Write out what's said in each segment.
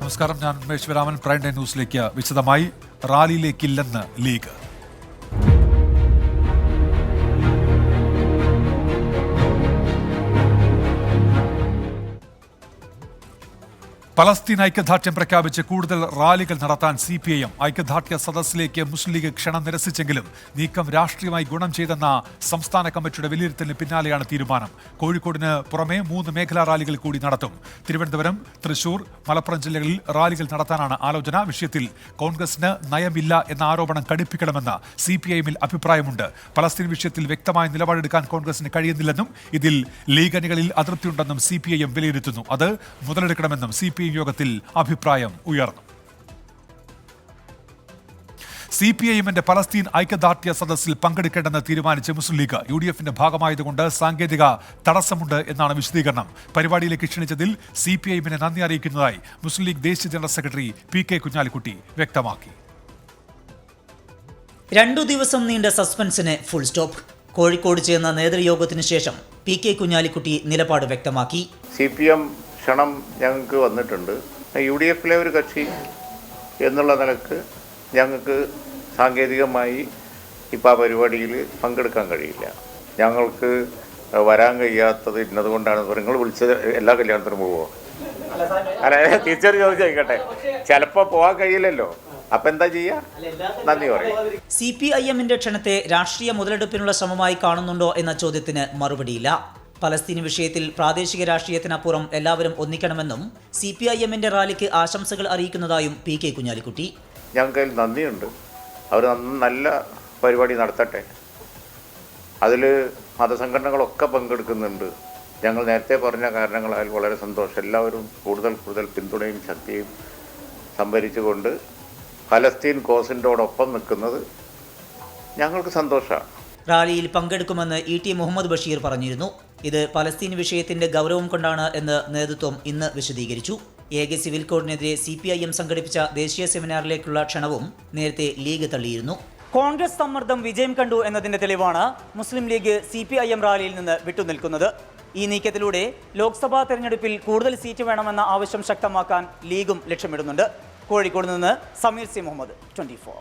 നമസ്കാരം, ഞാൻ മേശ്വരാമൻ. Prime time ന്യൂസിലേക്ക് വിശദമായി. റാലിയിലേക്കില്ലെന്ന് ലീഗ്. പലസ്തീൻ ഐക്യദാർഢ്യം പ്രഖ്യാപിച്ച് കൂടുതൽ റാലികൾ നടത്താൻ CPIM ഐക്യദാർഢ്യ സദസ്സിലേക്ക് മുസ്ലിം ലീഗ് ക്ഷണം നിരസിച്ചെങ്കിലും നീക്കം രാഷ്ട്രീയമായി ഗുണം ചെയ്തെന്ന സംസ്ഥാന കമ്മിറ്റിയുടെ വിലയിരുത്തലിന് പിന്നാലെയാണ് തീരുമാനം. കോഴിക്കോടിന് പുറമെ 3 മേഖലാ റാലികൾ കൂടി നടത്തും. തിരുവനന്തപുരം, തൃശൂർ, മലപ്പുറം ജില്ലകളിൽ റാലികൾ നടത്താനാണ് ആലോചന. വിഷയത്തിൽ കോൺഗ്രസിന് നയമില്ല എന്ന ആരോപണം കടുപ്പിക്കണമെന്ന് CPIM-ൽ അഭിപ്രായമുണ്ട്. പലസ്തീൻ വിഷയത്തിൽ വ്യക്തമായ നിലപാടെടുക്കാൻ കോൺഗ്രസിന് കഴിയുന്നില്ലെന്നും ഇതിൽ ലീഗ് അണികളിൽ അതൃപ്തിയുണ്ടെന്നും CPIM വിലയിരുത്തുന്നു. അത് മുതലെടുക്കണമെന്നും CPIM യോഗത്തിൽ അഭിപ്രായം ഉയർന്നു. CPIM-ന്റെ പലസ്തീൻ ഐക്യദാർഢ്യ സദസ്സിൽ പങ്കെടുക്കേണ്ടെന്ന് തീരുമാനിച്ച് മുസ്ലിം ലീഗ്. UDF-ന്റെ ഭാഗമായതുകൊണ്ട് സാങ്കേതിക തടസ്സമുണ്ട് എന്നാണ് വിശദീകരണം. പരിപാടിയിലേക്ക് ക്ഷണിച്ചതിൽ CPIM-നെ നന്ദി അറിയിക്കുന്നതായി മുസ്ലിം ലീഗ് ദേശീയ ജനറൽ സെക്രട്ടറി PK കുഞ്ഞാലിക്കുട്ടി വ്യക്തമാക്കി. 2 ദിവസം നീണ്ട സസ്പെൻസിന് ഫുൾ സ്റ്റോപ്പ്. കോഴിക്കോട് ചേർന്ന നേതൃയോഗത്തിനു ശേഷം PK കുഞ്ഞാലിക്കുട്ടി നിലപാട് വ്യക്തമാക്കി. CPM ക്ഷണം ഞങ്ങൾക്ക് വന്നിട്ടുണ്ട്. UDF-ലെ ഒരു കക്ഷി എന്നുള്ള നിലക്ക് ഞങ്ങൾക്ക് സാങ്കേതികമായി ഇപ്പോൾ ആ പരിപാടിയിൽ പങ്കെടുക്കാൻ കഴിയില്ല. ഞങ്ങൾക്ക് വരാൻ കഴിയാത്തത് ഇന്നതുകൊണ്ടാണ്. നിങ്ങൾ വിളിച്ചത് എല്ലാ കല്യാണത്തിനും പോവോ? അല്ല, ടീച്ചർ ചോദിച്ചേക്കട്ടെ. ചിലപ്പോൾ പോകാൻ കഴിയില്ലല്ലോ. അപ്പം എന്താ ചെയ്യുക? നന്ദി പറയും. CPIM-ന്റെ ക്ഷണത്തെ രാഷ്ട്രീയ മുതലെടുപ്പിനുള്ള ശ്രമമായി കാണുന്നുണ്ടോ എന്ന ചോദ്യത്തിന് മറുപടിയില്ല. പലസ്തീൻ വിഷയത്തിൽ പ്രാദേശിക രാഷ്ട്രീയത്തിനപ്പുറം എല്ലാവരും ഒന്നിക്കണമെന്നും CPIM-ന്റെ റാലിക്ക് ആശംസകൾ അറിയിക്കുന്നതായും PK കുഞ്ഞാലിക്കുട്ടി. ഞങ്ങൾക്ക് നന്ദിയുണ്ട്. അവർ നല്ല പരിപാടി നടത്തട്ടെ. അതിൽ മതസംഘടനകളൊക്കെ പങ്കെടുക്കുന്നുണ്ട്. ഞങ്ങൾ നേരത്തെ പറഞ്ഞ കാരണങ്ങളാൽ വളരെ സന്തോഷം. എല്ലാവരും കൂടുതൽ പിന്തുണയും ശക്തിയും സംഭരിച്ചുകൊണ്ട് പലസ്തീൻ കോസിൻ്റോടൊപ്പം നിൽക്കുന്നത് ഞങ്ങൾക്ക് സന്തോഷമാണ്. റാലിയിൽ പങ്കെടുക്കുമെന്ന് ET മുഹമ്മദ് ബഷീർ പറഞ്ഞിരുന്നു. ഇത് പലസ്തീൻ വിഷയത്തിന്റെ ഗൗരവം കൊണ്ടാണ് എന്ന് നേതൃത്വം ഇന്ന് വിശദീകരിച്ചു. ഏക സിവിൽ കോഡിനെതിരെ CPIM സംഘടിപ്പിച്ച ദേശീയ സെമിനാറിലേക്കുള്ള ക്ഷണവും നേരത്തെ ലീഗ് തള്ളിയിരുന്നു. കോൺഗ്രസ് സമ്മർദ്ദം വിജയം കണ്ടു എന്നതിന്റെ തെളിവാണ് മുസ്ലിം ലീഗ് CPIM റാലിയിൽ നിന്ന് വിട്ടുനിൽക്കുന്നത്. ഈ നീക്കത്തിലൂടെ ലോക്സഭാ തെരഞ്ഞെടുപ്പിൽ കൂടുതൽ സീറ്റ് വേണമെന്ന ആവശ്യം ശക്തമാക്കാൻ ലീഗും ലക്ഷ്യമിടുന്നുണ്ട്. കോഴിക്കോട് നിന്ന് സമീർ C മുഹമ്മദ്, 24.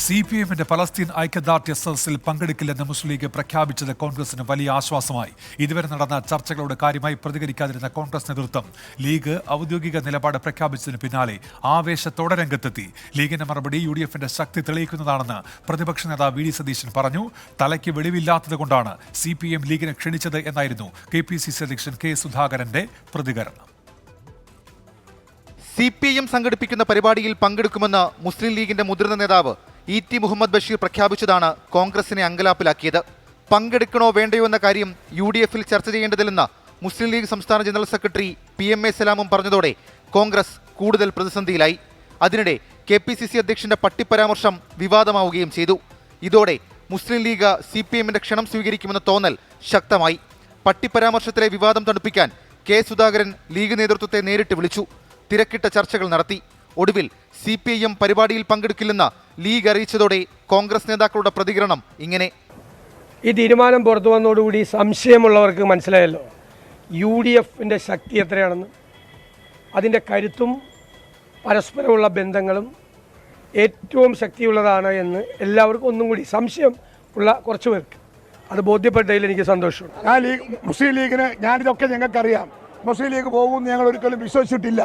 CPIM-ന്റെ പലസ്തീൻ ഐക്യദാർഢ്യ സദസ്സിൽ പങ്കെടുക്കില്ലെന്ന് മുസ്ലിം ലീഗ് പ്രഖ്യാപിച്ചത് കോൺഗ്രസിന് വലിയ ആശ്വാസമായി. ഇതുവരെ നടന്ന ചർച്ചകളോട് കാര്യമായി പ്രതികരിക്കാതിരുന്ന കോൺഗ്രസ് നേതൃത്വം ലീഗ് ഔദ്യോഗിക നിലപാട് പ്രഖ്യാപിച്ചതിന് പിന്നാലെ ആവേശത്തോടെ രംഗത്തെത്തി. ലീഗിന്റെ മറുപടി UDF-ന്റെ ശക്തി തെളിയിക്കുന്നതാണെന്ന് പ്രതിപക്ഷ നേതാവ് VD സതീശൻ പറഞ്ഞു. തലയ്ക്ക് വെളിവില്ലാത്തതുകൊണ്ടാണ് CPIM ലീഗിനെ ക്ഷണിച്ചത് എന്നായിരുന്നു KPCC അധ്യക്ഷൻ K സുധാകരന്റെ പ്രതികരണം. CPIM സംഘടിപ്പിക്കുന്ന പരിപാടിയിൽ പങ്കെടുക്കുമെന്ന് മുസ്ലിം ലീഗിന്റെ മുതിർന്ന നേതാവ് ET മുഹമ്മദ് ബഷീർ പ്രഖ്യാപിച്ചതാണ് കോൺഗ്രസിനെ അങ്കലാപ്പിലാക്കിയത്. പങ്കെടുക്കണോ വേണ്ടയോ എന്ന കാര്യം UDF-ൽ ചർച്ച ചെയ്യേണ്ടതില്ലെന്ന് മുസ്ലിം ലീഗ് സംസ്ഥാന ജനറൽ സെക്രട്ടറി PMA സലാമും പറഞ്ഞതോടെ കോൺഗ്രസ് കൂടുതൽ പ്രതിസന്ധിയിലായി. അതിനിടെ KPCC അധ്യക്ഷന്റെ പട്ടിപ്പരാമർശം വിവാദമാവുകയും ചെയ്തു. ഇതോടെ മുസ്ലിം ലീഗ് CPIM-ന്റെ ക്ഷണം സ്വീകരിക്കുമെന്ന തോന്നൽ ശക്തമായി. പട്ടിപ്പരാമർശത്തിലെ വിവാദം തണുപ്പിക്കാൻ K സുധാകരൻ ലീഗ് നേതൃത്വത്തെ നേരിട്ട് വിളിച്ചു. തിരക്കിട്ട ചർച്ചകൾ നടത്തി. ഒടുവിൽ CPIM പരിപാടിയിൽ പങ്കെടുക്കില്ലെന്ന് ലീഗ് അറിയിച്ചതോടെ കോൺഗ്രസ് നേതാക്കളുടെ പ്രതികരണം ഇങ്ങനെ. ഈ തീരുമാനം പുറത്തു വന്നതോടുകൂടി സംശയമുള്ളവർക്ക് മനസ്സിലായല്ലോ UDF-ന്റെ ശക്തി എത്രയാണെന്ന്. അതിൻ്റെ കരുത്തും പരസ്പരമുള്ള ബന്ധങ്ങളും ഏറ്റവും ശക്തിയുള്ളതാണ് എന്ന് എല്ലാവർക്കും ഒന്നും കൂടി സംശയം ഉള്ള കുറച്ച് പേർക്ക് അത് ബോധ്യപ്പെട്ടതിൽ എനിക്ക് സന്തോഷമുണ്ട്. മുസ്ലിം ലീഗിന് ഞാനിതൊക്കെ ഞങ്ങൾക്കറിയാം. മുസ്ലിം ലീഗ് പോകുമെന്ന് ഞങ്ങൾ ഒരിക്കലും വിശ്വസിച്ചിട്ടില്ല.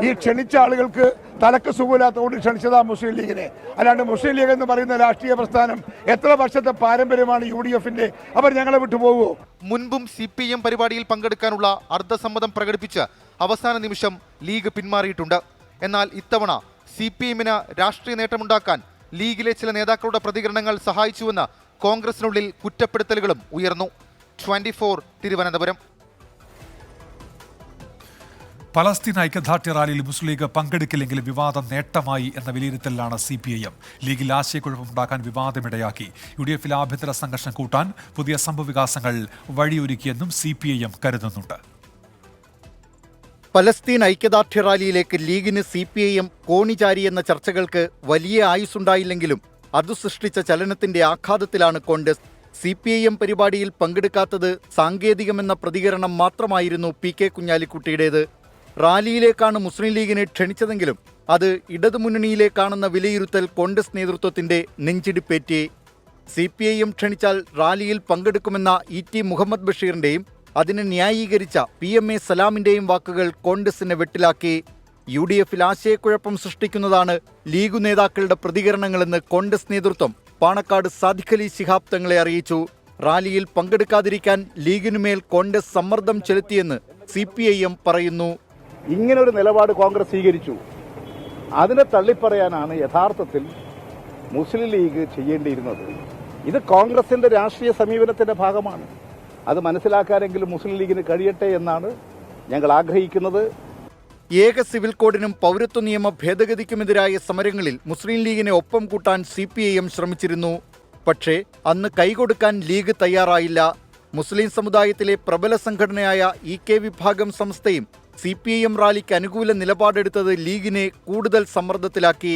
ഈ ക്ഷണിച്ച ആളുകൾക്ക് തലക്ക് സുഖമില്ലാത്തതുകൊണ്ട് ക്ഷണിച്ചതാ മുസ്ലിം ലീഗിനെ. അല്ലാണ്ട് മുസ്ലിം ലീഗ് എന്ന് പറയുന്ന രാഷ്ട്രീയ പ്രസ്ഥാനം എത്ര വർഷത്തെ പാരമ്പര്യമാണ് UDF-ന്റെ. അവർ ഞങ്ങളെ വിട്ടുപോകുമോ? മുൻപും CPIM പരിപാടിയിൽ പങ്കെടുക്കാനുള്ള അർദ്ധസമ്മതം പ്രകടിപ്പിച്ച് അവസാന നിമിഷം ലീഗ് പിന്മാറിയിട്ടുണ്ട്. എന്നാൽ ഇത്തവണ CPIM-ന് രാഷ്ട്രീയ നേട്ടമുണ്ടാക്കാൻ ലീഗിലെ ചില നേതാക്കളുടെ പ്രതികരണങ്ങൾ സഹായിച്ചുവെന്ന് കോൺഗ്രസിനുള്ളിൽ കുറ്റപ്പെടുത്തലുകളും ഉയർന്നു. 24 തിരുവനന്തപുരം. പലസ്തീൻ ഐക്യദാർഢ്യ റാലിയിൽ മുസ്ലിം ലീഗ് പങ്കെടുക്കില്ലെങ്കിൽ വിവാദം നേട്ടമായി എന്ന വിലയിരുത്തലാണ് CPIM. ലീഗിൽ ആശയക്കുഴപ്പമുണ്ടാക്കാൻ വിവാദമിടയാക്കി. UDF-ൽ ആഭ്യന്തര സംഘർഷം കൂട്ടാൻ പുതിയ സംഭവവികാസങ്ങൾ വഴിയൊരുക്കിയെന്നും CPIM കരുതുന്നുണ്ട്. പലസ്തീൻ ഐക്യദാർഢ്യ റാലിയിലേക്ക് ലീഗിന് CPIM കോണിചാരിയെന്ന ചർച്ചകൾക്ക് വലിയ ആയുസ്സുണ്ടായില്ലെങ്കിലും അത് സൃഷ്ടിച്ച ചലനത്തിന്റെ ആഘാതത്തിലാണ് കോൺഗ്രസ്. CPIM പരിപാടിയിൽ പങ്കെടുക്കാത്തത് സാങ്കേതികമെന്ന പ്രതികരണം മാത്രമായിരുന്നു PK കുഞ്ഞാലിക്കുട്ടിയുടേത്. റാലിയിലേക്കാണ് മുസ്ലിം ലീഗിനെ ക്ഷണിച്ചതെങ്കിലും അത് ഇടതുമുന്നണിയിലേക്കാണെന്ന വിലയിരുത്തൽ കോൺഗ്രസ് നേതൃത്വത്തിന്റെ നെഞ്ചിടിപ്പേറ്റി. CPIM ക്ഷണിച്ചാൽ റാലിയിൽ പങ്കെടുക്കുമെന്ന ET മുഹമ്മദ് ബഷീറിന്റെയും അതിനെ ന്യായീകരിച്ച PMA സലാമിന്റെയും വാക്കുകൾ കോൺഗ്രസിനെ വെട്ടിലാക്കി. UDFൽ ആശയക്കുഴപ്പം സൃഷ്ടിക്കുന്നതാണ് ലീഗ് നേതാക്കളുടെ പ്രതികരണങ്ങളെന്ന് കോൺഗ്രസ് നേതൃത്വം പാണക്കാട് സാദിഖ് അലി ശിഹാബ് തങ്ങളെ അറിയിച്ചു. റാലിയിൽ പങ്കെടുക്കാതിരിക്കാൻ ലീഗിനുമേൽ കോൺഗ്രസ് സമ്മർദ്ദം ചെലുത്തിയെന്ന് CPIM പറയുന്നു. ഇങ്ങനൊരു നിലപാട് കോൺഗ്രസ് സ്വീകരിച്ചു. അതിനെ തള്ളിപ്പറയാനാണ് യഥാർത്ഥത്തിൽ മുസ്ലിം ലീഗ് ചെയ്യേണ്ടിയിരുന്നത്. ഇത് കോൺഗ്രസിന്റെ രാഷ്ട്രീയ സമീപനത്തിന്റെ ഭാഗമാണ്. അത് മനസ്സിലാക്കാനെങ്കിലും മുസ്ലിം ലീഗിന് കഴിയട്ടെ എന്നാണ് ഞങ്ങൾ ആഗ്രഹിക്കുന്നത്. ഏക സിവിൽ കോഡിനും പൗരത്വ നിയമ ഭേദഗതിക്കുമെതിരായ സമരങ്ങളിൽ മുസ്ലിം ലീഗിനെ ഒപ്പം കൂട്ടാൻ CPIM ശ്രമിച്ചിരുന്നു. പക്ഷേ അന്ന് കൈകൊടുക്കാൻ ലീഗ് തയ്യാറായില്ല. മുസ്ലിം സമുദായത്തിലെ പ്രബല സംഘടനയായ EK വിഭാഗം സംസ്ഥയും CPIM റാലിക്ക് അനുകൂല നിലപാടെടുത്തത് ലീഗിനെ കൂടുതൽ സമ്മർദ്ദത്തിലാക്കി.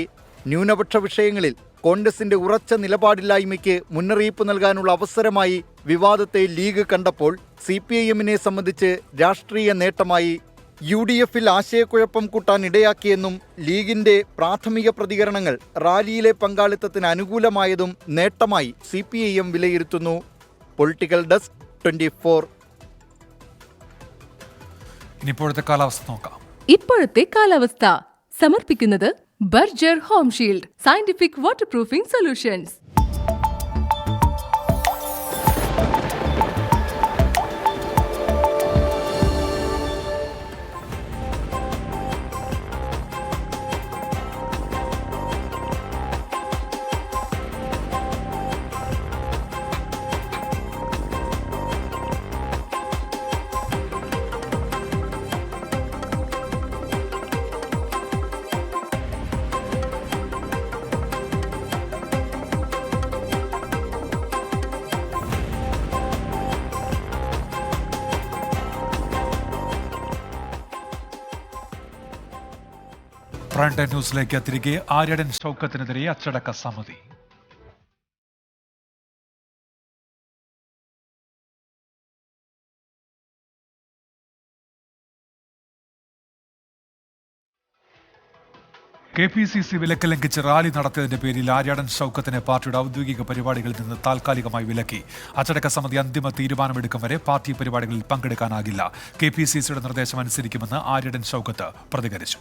ന്യൂനപക്ഷ വിഷയങ്ങളിൽ കോൺഗ്രസിന്റെ ഉറച്ച നിലപാടില്ലായ്മയ്ക്ക് മുന്നറിയിപ്പ് നൽകാനുള്ള അവസരമായി വിവാദത്തെ ലീഗ് കണ്ടപ്പോൾ CPIMനെ സംബന്ധിച്ച് രാഷ്ട്രീയ നേട്ടമായി. UDFൽ ആശയക്കുഴപ്പം കൂട്ടാൻ ഇടയാക്കിയെന്നും ലീഗിന്റെ പ്രാഥമിക പ്രതികരണങ്ങൾ റാലിയിലെ പങ്കാളിത്തത്തിന് അനുകൂലമായതും നേട്ടമായി CPIM വിലയിരുത്തുന്നു. Political desk 24. ഇനിയിപ്പോഴത്തെ കാലാവസ്ഥ നോക്കാം. ഇപ്പോഴത്തെ കാലാവസ്ഥ സമർപ്പിക്കുന്നത് Berger home shield scientific water proofing solutions. Prime time ന്യൂസിലേക്ക് തിരികെ. ആര്യടൻ ഷൗക്കത്തിനെതിരെ അച്ചടക്ക സമിതി. KPCC വിലക്ക് ലംഘിച്ച് റാലി നടത്തിയതിന്റെ പേരിൽ ആര്യാടൻ ഷൗക്കത്തിനെ പാർട്ടിയുടെ ഔദ്യോഗിക പരിപാടികളിൽ നിന്ന് താൽക്കാലികമായി വിലക്കി. അച്ചടക്ക സമിതി അന്തിമ തീരുമാനമെടുക്കും വരെ പാർട്ടി പരിപാടികളിൽ പങ്കെടുക്കാനാകില്ല. KPCCയുടെ നിർദ്ദേശം അനുസരിക്കുമെന്ന് ആര്യാടൻ ഷൗക്കത്ത് പ്രതികരിച്ചു.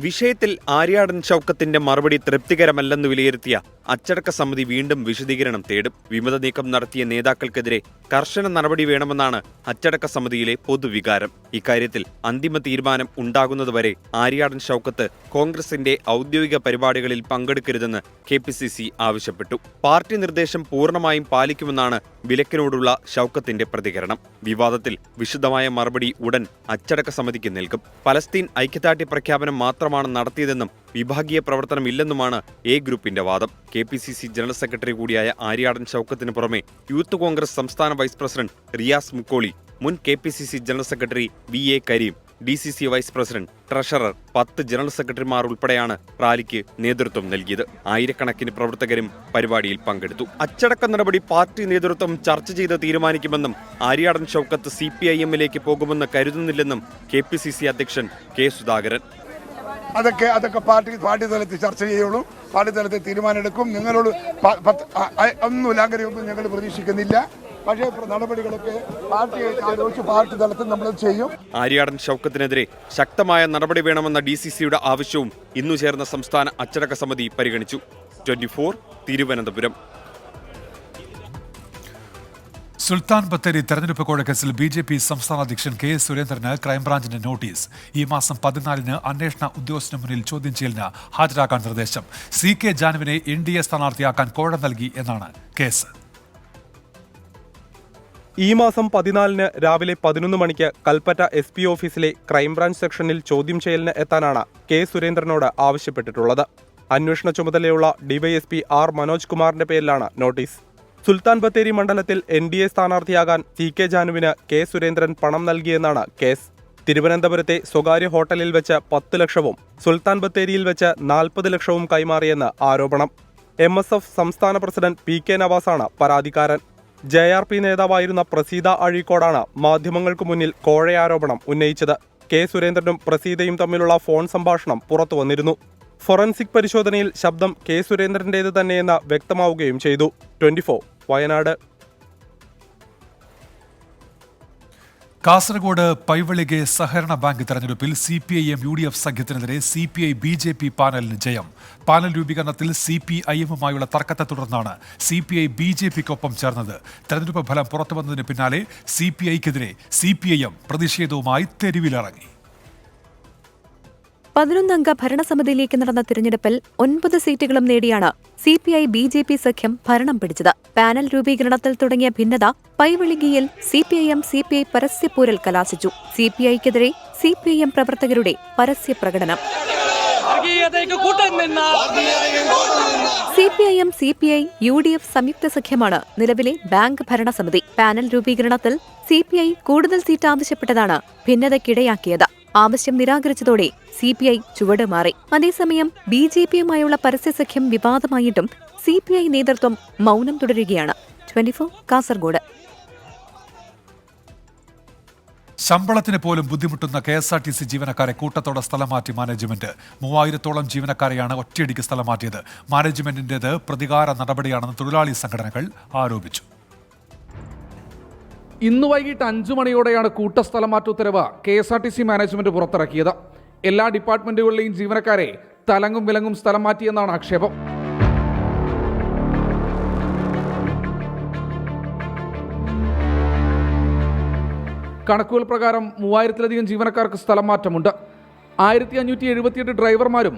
വിഷയത്തിൽ ആര്യാടൻ ഷൗക്കത്തിന്റെ മറുപടി തൃപ്തികരമല്ലെന്ന് വിലയിരുത്തിയ അച്ചടക്ക സമിതി വീണ്ടും വിശദീകരണം തേടും. വിമത നീക്കം നടത്തിയ നേതാക്കൾക്കെതിരെ കർശന നടപടി വേണമെന്നാണ് അച്ചടക്ക സമിതിയിലെ പൊതുവികാരം. ഇക്കാര്യത്തിൽ അന്തിമ തീരുമാനം ഉണ്ടാകുന്നതുവരെ ആര്യാടൻ ഷൗക്കത്ത് കോൺഗ്രസിന്റെ ഔദ്യോഗിക പരിപാടികളിൽ പങ്കെടുക്കരുതെന്ന് KPCC ആവശ്യപ്പെട്ടു. പാർട്ടി നിർദ്ദേശം പൂർണ്ണമായും പാലിക്കുമെന്നാണ് വിലക്കിനോടുള്ള ഷൗക്കത്തിന്റെ പ്രതികരണം. വിവാദത്തിൽ വിശദമായ മറുപടി ഉടൻ അച്ചടക്ക സമിതിക്ക് നൽകും. പലസ്തീൻ ഐക്യദാർഢ്യ പ്രഖ്യാപനം മാത്രമാണ് നടത്തിയതെന്നും വിഭാഗീയ പ്രവർത്തനമില്ലെന്നുമാണ് A ഗ്രൂപ്പിന്റെ വാദം. KPCC ജനറൽ സെക്രട്ടറി കൂടിയായ ആര്യാടൻ ഷൗക്കത്തിന് പുറമെ യൂത്ത് കോൺഗ്രസ് സംസ്ഥാന വൈസ് പ്രസിഡന്റ് റിയാസ് മുക്കോളി, മുൻ KPCC general secretary VA Kareem, DCC vice president, treasurer, 10 general സെക്രട്ടറിമാർ ഉൾപ്പെടെയാണ് റാലിക്ക് നേതൃത്വം നൽകിയത്. ആയിരക്കണക്കിന് പ്രവർത്തകരും പരിപാടിയിൽ പങ്കെടുത്തു. അച്ചടക്ക നടപടി പാർട്ടി നേതൃത്വം ചർച്ച ചെയ്ത് തീരുമാനിക്കുമെന്നും ആര്യാടൻ ഷൗക്കത്ത് CPIMലേക്ക് പോകുമെന്ന് കരുതുന്നില്ലെന്നും KPCC അധ്യക്ഷൻ K സുധാകരൻ. അതൊക്കെ പാർട്ടി തലത്തിൽ ചർച്ച ചെയ്യുള്ളൂ. പാർട്ടി തലത്തിൽ തീരുമാനമെടുക്കും. നിങ്ങളോട് ഒന്നുമില്ല, അങ്ങനെയൊന്നും ഞങ്ങൾ പ്രതീക്ഷിക്കുന്നില്ല. പക്ഷേ നടപടികളൊക്കെ പാർട്ടി തലത്തിൽ നമ്മൾ ചെയ്യും. ആര്യാടൻ ഷൗക്കത്തിനെതിരെ ശക്തമായ നടപടി വേണമെന്ന DCCയുടെ ആവശ്യവും ഇന്നു ചേർന്ന സംസ്ഥാന അച്ചടക്ക സമിതി പരിഗണിച്ചു. 24 തിരുവനന്തപുരം. സുൽത്താൻ ബത്തേരി തെരഞ്ഞെടുപ്പ് കോഴക്കേസിൽ BJP സംസ്ഥാന അധ്യക്ഷൻ KS സുരേന്ദ്രന് ക്രൈംബ്രാഞ്ചിന്റെ നോട്ടീസ്. ഈ മാസം 14-ന് അന്വേഷണ ഉദ്യോഗസ്ഥന് മുന്നിൽ ചോദ്യം ചെയ്യലിന് ഹാജരാക്കാൻ നിർദ്ദേശം. CK ജാനുവിനെ NDA സ്ഥാനാർത്ഥിയാക്കാൻ കോഴ നൽകി എന്നാണ് കേസ്. ഈ മാസം 14-ന് രാവിലെ 11 മണിക്ക് കൽപ്പറ്റ SP ഓഫീസിലെ ക്രൈംബ്രാഞ്ച് സെക്ഷനിൽ ചോദ്യം ചെയ്യലിന് എത്താനാണ് KS സുരേന്ദ്രനോട് ആവശ്യപ്പെട്ടിട്ടുള്ളത്. അന്വേഷണ ചുമതലയുള്ള DYSP R മനോജ് കുമാറിന്റെ പേരിലാണ് നോട്ടീസ്. സുൽത്താൻ ബത്തേരി മണ്ഡലത്തിൽ NDA സ്ഥാനാർത്ഥിയാകാൻ CK ജാനുവിന് KS സുരേന്ദ്രൻ പണം നൽകിയെന്നാണ് കേസ്. തിരുവനന്തപുരത്തെ സ്വകാര്യ ഹോട്ടലിൽ വെച്ച് 10 ലക്ഷവും സുൽത്താൻ ബത്തേരിയിൽ വെച്ച് 40 ലക്ഷവും കൈമാറിയെന്ന് ആരോപണം. MSF സംസ്ഥാന പ്രസിഡന്റ് PK നവാസാണ് പരാതിക്കാരൻ. JRP നേതാവായിരുന്ന പ്രസീത അഴീക്കോടാണ് മാധ്യമങ്ങൾക്ക് മുന്നിൽ കോഴയാരോപണം ഉന്നയിച്ചത്. കെ സുരേന്ദ്രനും പ്രസീതയും തമ്മിലുള്ള ഫോൺ സംഭാഷണം പുറത്തു വന്നിരുന്നു. ഫോറൻസിക് പരിശോധനയിൽ ശബ്ദം കെ സുരേന്ദ്രന്റേത് തന്നെയെന്ന് വ്യക്തമാവുകയും ചെയ്തു. 24 വയനാട്. കാസർഗോഡ് പൈവളികെ സഹകരണ ബാങ്ക് തെരഞ്ഞെടുപ്പിൽ CPIM UDF സഖ്യത്തിനെതിരെ CPI BJP പാനലിന് ജയം. പാനൽ രൂപീകരണത്തിൽ CPIMുമായുള്ള തർക്കത്തെ തുടർന്നാണ് CPI BJPക്കൊപ്പം ചേർന്നത്. തെരഞ്ഞെടുപ്പ് ഫലം പുറത്തുവന്നതിന് പിന്നാലെ CPIക്കെതിരെ CPIM പ്രതിഷേധവുമായി തെരുവിലിറങ്ങി. 11-അംഗ ഭരണസമിതിയിലേക്ക് നടന്ന തിരഞ്ഞെടുപ്പിൽ 9 സീറ്റുകളും നേടിയാണ് CPI BJP സഖ്യം ഭരണം പിടിച്ചത്. പാനൽ രൂപീകരണത്തിൽ തുടങ്ങിയ ഭിന്നത പൈവളികയിൽ CPIM CPI പരസ്യപ്പോരിൽ കലാശിച്ചു. CPIക്കെതിരെ CPIM പ്രവർത്തകരുടെ പരസ്യ പ്രകടനം. CPIM CPI UDF സംയുക്ത സഖ്യമാണ് നിലവിലെ ബാങ്ക് ഭരണസമിതി. പാനൽ രൂപീകരണത്തിൽ CPI കൂടുതൽ സീറ്റ് ആവശ്യപ്പെട്ടതാണ് ഭിന്നതയ്ക്കിടയാക്കിയത്. ആവശ്യം നിരാകരിച്ചതോടെ CPI ചുവട് മാറി. അതേസമയം BJPയുമായുള്ള പരസ്യസഖ്യം വിവാദമായിട്ടും CPI നേതൃത്വം മൗനം തുടരുകയാണ്. 24 കാസർഗോഡ്. ശമ്പളത്തിന് പോലും ബുദ്ധിമുട്ടുന്ന KSRTC ജീവനക്കാരെ കൂട്ടത്തോടെ സ്ഥലം മാറ്റി മാനേജ്മെന്റ്. 3000-ഓളം ജീവനക്കാരെയാണ് ഒറ്റയടിക്ക് സ്ഥലം മാറ്റിയത്. മാനേജ്മെന്റിന്റേത് പ്രതികാര നടപടിയാണെന്ന് തൊഴിലാളി സംഘടനകൾ ആരോപിച്ചു. ഇന്ന് വൈകിട്ട് 5 മണിയോടെയാണ് കൂട്ടസ്ഥലമാറ്റ ഉത്തരവ് KSRTC മാനേജ്മെന്റ് പുറത്തിറക്കിയത്. എല്ലാ ഡിപ്പാർട്ട്മെന്റുകളിലെയും ജീവനക്കാരെ തലങ്ങും വിലങ്ങും സ്ഥലം മാറ്റിയെന്നാണ് ആക്ഷേപം. കണക്കുകൾ പ്രകാരം 3000-ലധികം ജീവനക്കാർക്ക് സ്ഥലം മാറ്റമുണ്ട്. 1578 ഡ്രൈവർമാരും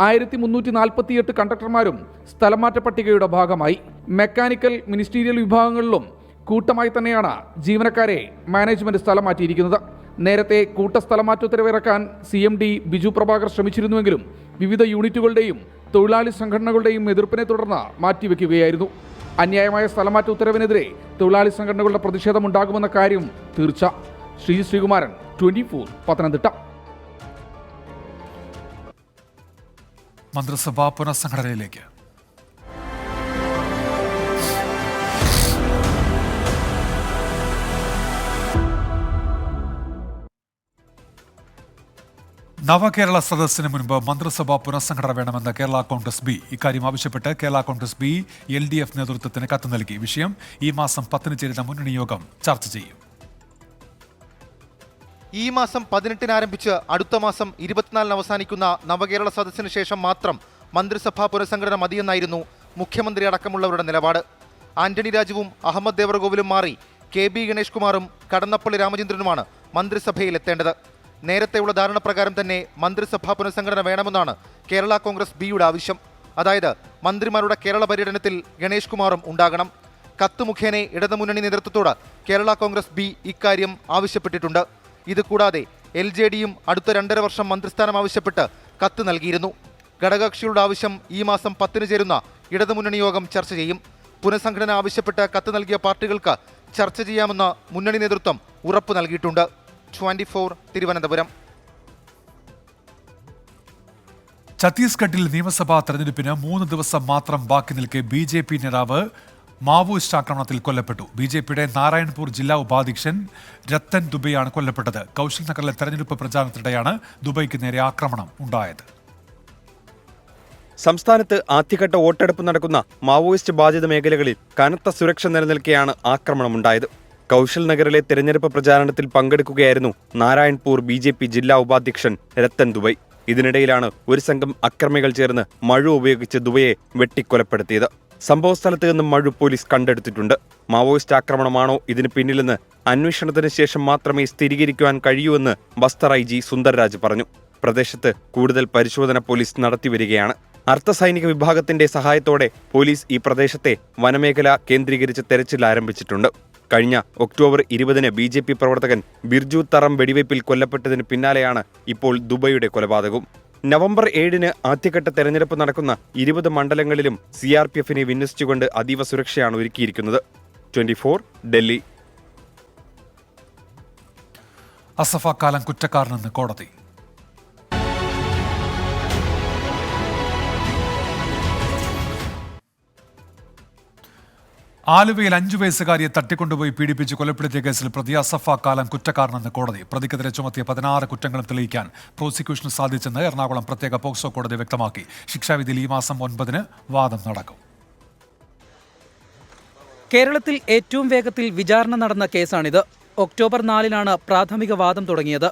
1348 കണ്ടക്ടർമാരും സ്ഥലംമാറ്റ പട്ടികയുടെ ഭാഗമായി. മെക്കാനിക്കൽ, മിനിസ്റ്റീരിയൽ വിഭാഗങ്ങളിലും കൂട്ടമായി തന്നെയാണ് ജീവനക്കാരെ മാനേജ്മെന്റ് സ്ഥലം മാറ്റിയിരിക്കുന്നത്. നേരത്തെ കൂട്ടസ്ഥലമാറ്റ ഉത്തരവിറക്കാൻ CMD ബിജു പ്രഭാകർ ശ്രമിച്ചിരുന്നുവെങ്കിലും വിവിധ യൂണിറ്റുകളുടെയും തൊഴിലാളി സംഘടനകളുടെയും എതിർപ്പിനെ തുടർന്ന് മാറ്റിവെക്കുകയായിരുന്നു. അന്യായമായ സ്ഥലമാറ്റ ഉത്തരവിനെതിരെ തൊഴിലാളി സംഘടനകളുടെ പ്രതിഷേധമുണ്ടാകുമെന്ന കാര്യം തീർച്ച. ശ്രീകുമാരൻ, 24 പത്തനംതിട്ട. മന്ത്രിസഭാ പുനഃസംഘടനയിലേക്ക്. നവകേരള സദസ്സിന് മുൻപ് മന്ത്രിസഭാ പുനഃസംഘടന വേണമെന്ന് കേരള കോൺഗ്രസ് ബി. ഇക്കാര്യം ആവശ്യപ്പെട്ട് കേരള കോൺഗ്രസ് ബി LDF നേതൃത്വത്തിന് കത്ത് നൽകി. വിഷയം ഈ മാസം 10 ചേരുന്ന മുന്നണി യോഗം ചർച്ച ചെയ്യും. ഈ മാസം 18 ആരംഭിച്ച് അടുത്ത മാസം 24 അവസാനിക്കുന്ന നവകേരള സദസ്സിന് ശേഷം മാത്രം മന്ത്രിസഭാ പുനഃസംഘടന മതിയെന്നായിരുന്നു മുഖ്യമന്ത്രി അടക്കമുള്ളവരുടെ നിലപാട്. ആന്റണി രാജുവും അഹമ്മദ് ദേവർഗോവിലും മാറി KB ഗണേഷ് കുമാറും കടന്നപ്പള്ളി രാമചന്ദ്രനുമാണ് മന്ത്രിസഭയിൽ എത്തേണ്ടത്. നേരത്തെയുള്ള ധാരണ പ്രകാരം തന്നെ മന്ത്രിസഭാ പുനഃസംഘടന വേണമെന്നാണ് കേരള കോൺഗ്രസ് ബിയുടെ ആവശ്യം. അതായത് മന്ത്രിമാരുടെ കേരള പര്യടനത്തിൽ ഗണേഷ് കുമാറും ഉണ്ടാകണം. കത്ത് മുഖേന ഇടതുമുന്നണി നേതൃത്വത്തോട് കേരള കോൺഗ്രസ് ബി ഇക്കാര്യം ആവശ്യപ്പെട്ടിട്ടുണ്ട്. ഇതുകൂടാതെ LJDയും അടുത്ത 2.5 വർഷം മന്ത്രിസ്ഥാനം ആവശ്യപ്പെട്ട് കത്ത് നൽകിയിരുന്നു. ഘടകകക്ഷികളുടെ ആവശ്യം ഈ മാസം 10 ചേരുന്ന ഇടതുമുന്നണി യോഗം ചർച്ച ചെയ്യും. പുനഃസംഘടന ആവശ്യപ്പെട്ട് കത്ത് നൽകിയ പാർട്ടികൾക്ക് ചർച്ച ചെയ്യാമെന്ന് മുന്നണി നേതൃത്വം ഉറപ്പ് നൽകിയിട്ടുണ്ട്. 24 തിരുവനന്തപുരം. ഛത്തീസ്ഗഡിൽ നിയമസഭാ തെരഞ്ഞെടുപ്പിന് 3 ദിവസം മാത്രം ബാക്കി നിൽക്കെ BJP നേതാവ് മാവോയിസ്റ്റ് ആക്രമണത്തിൽ കൊല്ലപ്പെട്ടു. BJPയുടെ നാരായൺപൂർ ജില്ലാ ഉപാധ്യക്ഷൻ രത്തൻ ദുബെയാണ് കൊല്ലപ്പെട്ടത്. കൗശൽ നഗറിലെ തെരഞ്ഞെടുപ്പ് പ്രചാരണത്തിനിടെയാണ് ദുബൈക്ക് നേരെ ആക്രമണം ഉണ്ടായത്. സംസ്ഥാനത്ത് ആദ്യഘട്ട വോട്ടെടുപ്പ് നടക്കുന്ന മാവോയിസ്റ്റ് ബാധിത മേഖലകളിൽ കനത്ത സുരക്ഷ നിലനിൽക്കെയാണ് ആക്രമണമുണ്ടായത്. കൗശൽ നഗറിലെ തെരഞ്ഞെടുപ്പ് പ്രചാരണത്തിൽ പങ്കെടുക്കുകയായിരുന്നു നാരായൺപൂർ BJP ജില്ലാ ഉപാധ്യക്ഷൻ രത്തൻ ദുബൈ. ഇതിനിടയിലാണ് ഒരു സംഘം അക്രമികൾ ചേർന്ന് മഴു ഉപയോഗിച്ച് ദുബൈയെ വെട്ടിക്കൊലപ്പെടുത്തിയത്. സംഭവസ്ഥലത്ത് നിന്നും മഴു പോലീസ് കണ്ടെടുത്തിട്ടുണ്ട്. മാവോയിസ്റ്റ് ആക്രമണമാണോ ഇതിന് പിന്നിലെന്ന് അന്വേഷണത്തിന് ശേഷം മാത്രമേ സ്ഥിരീകരിക്കുവാൻ കഴിയൂവെന്ന് ബസ്തർ IG സുന്ദർരാജ് പറഞ്ഞു. പ്രദേശത്ത് കൂടുതൽ പരിശോധന പോലീസ് നടത്തിവരികയാണ്. അർദ്ധസൈനിക വിഭാഗത്തിന്റെ സഹായത്തോടെ പോലീസ് ഈ പ്രദേശത്തെ വനമേഖല കേന്ദ്രീകരിച്ച് തെരച്ചിൽ ആരംഭിച്ചിട്ടുണ്ട്. കഴിഞ്ഞ ഒക്ടോബർ 20-ന് BJP പ്രവർത്തകൻ ബിർജു തറം വെടിവയ്പിൽ കൊല്ലപ്പെട്ടതിന് പിന്നാലെയാണ് ഇപ്പോൾ ദുബൈയുടെ കൊലപാതകവും. നവംബർ 7-ന് ആദ്യഘട്ട തെരഞ്ഞെടുപ്പ് നടക്കുന്ന 20 മണ്ഡലങ്ങളിലും CRPFനെ വിന്യസിച്ചുകൊണ്ട് അതീവ സുരക്ഷയാണ് ഒരുക്കിയിരിക്കുന്നത്. 24 ഡൽഹി. അസഫ കാലം കുറ്റക്കാരനെന്ന് കോടതി. ആലുവയിൽ 5 വയസ്സുകാരിയെ തട്ടിക്കൊണ്ടുപോയി പീഡിപ്പിച്ച് കൊലപ്പെടുത്തിയ കേസിൽ പ്രതി അസഫ കാലം കുറ്റക്കാരനെന്ന് കോടതി. പ്രതിക്കെതിരെ ചുമത്തിയ 16 കുറ്റങ്ങളും തെളിയിക്കാൻ പ്രോസിക്യൂഷന് സാധിച്ചെന്ന് എറണാകുളം പ്രത്യേക പോക്സോ കോടതി വ്യക്തമാക്കി. ശിക്ഷാവിധിയിൽ ഈ മാസം 9-ന് വാദം നടക്കും. കേരളത്തിൽ ഏറ്റവും വേഗത്തിൽ വിചാരണ നടന്ന കേസാണിത്. ഒക്ടോബർ 4-നാണ് പ്രാഥമിക വാദം തുടങ്ങിയത്.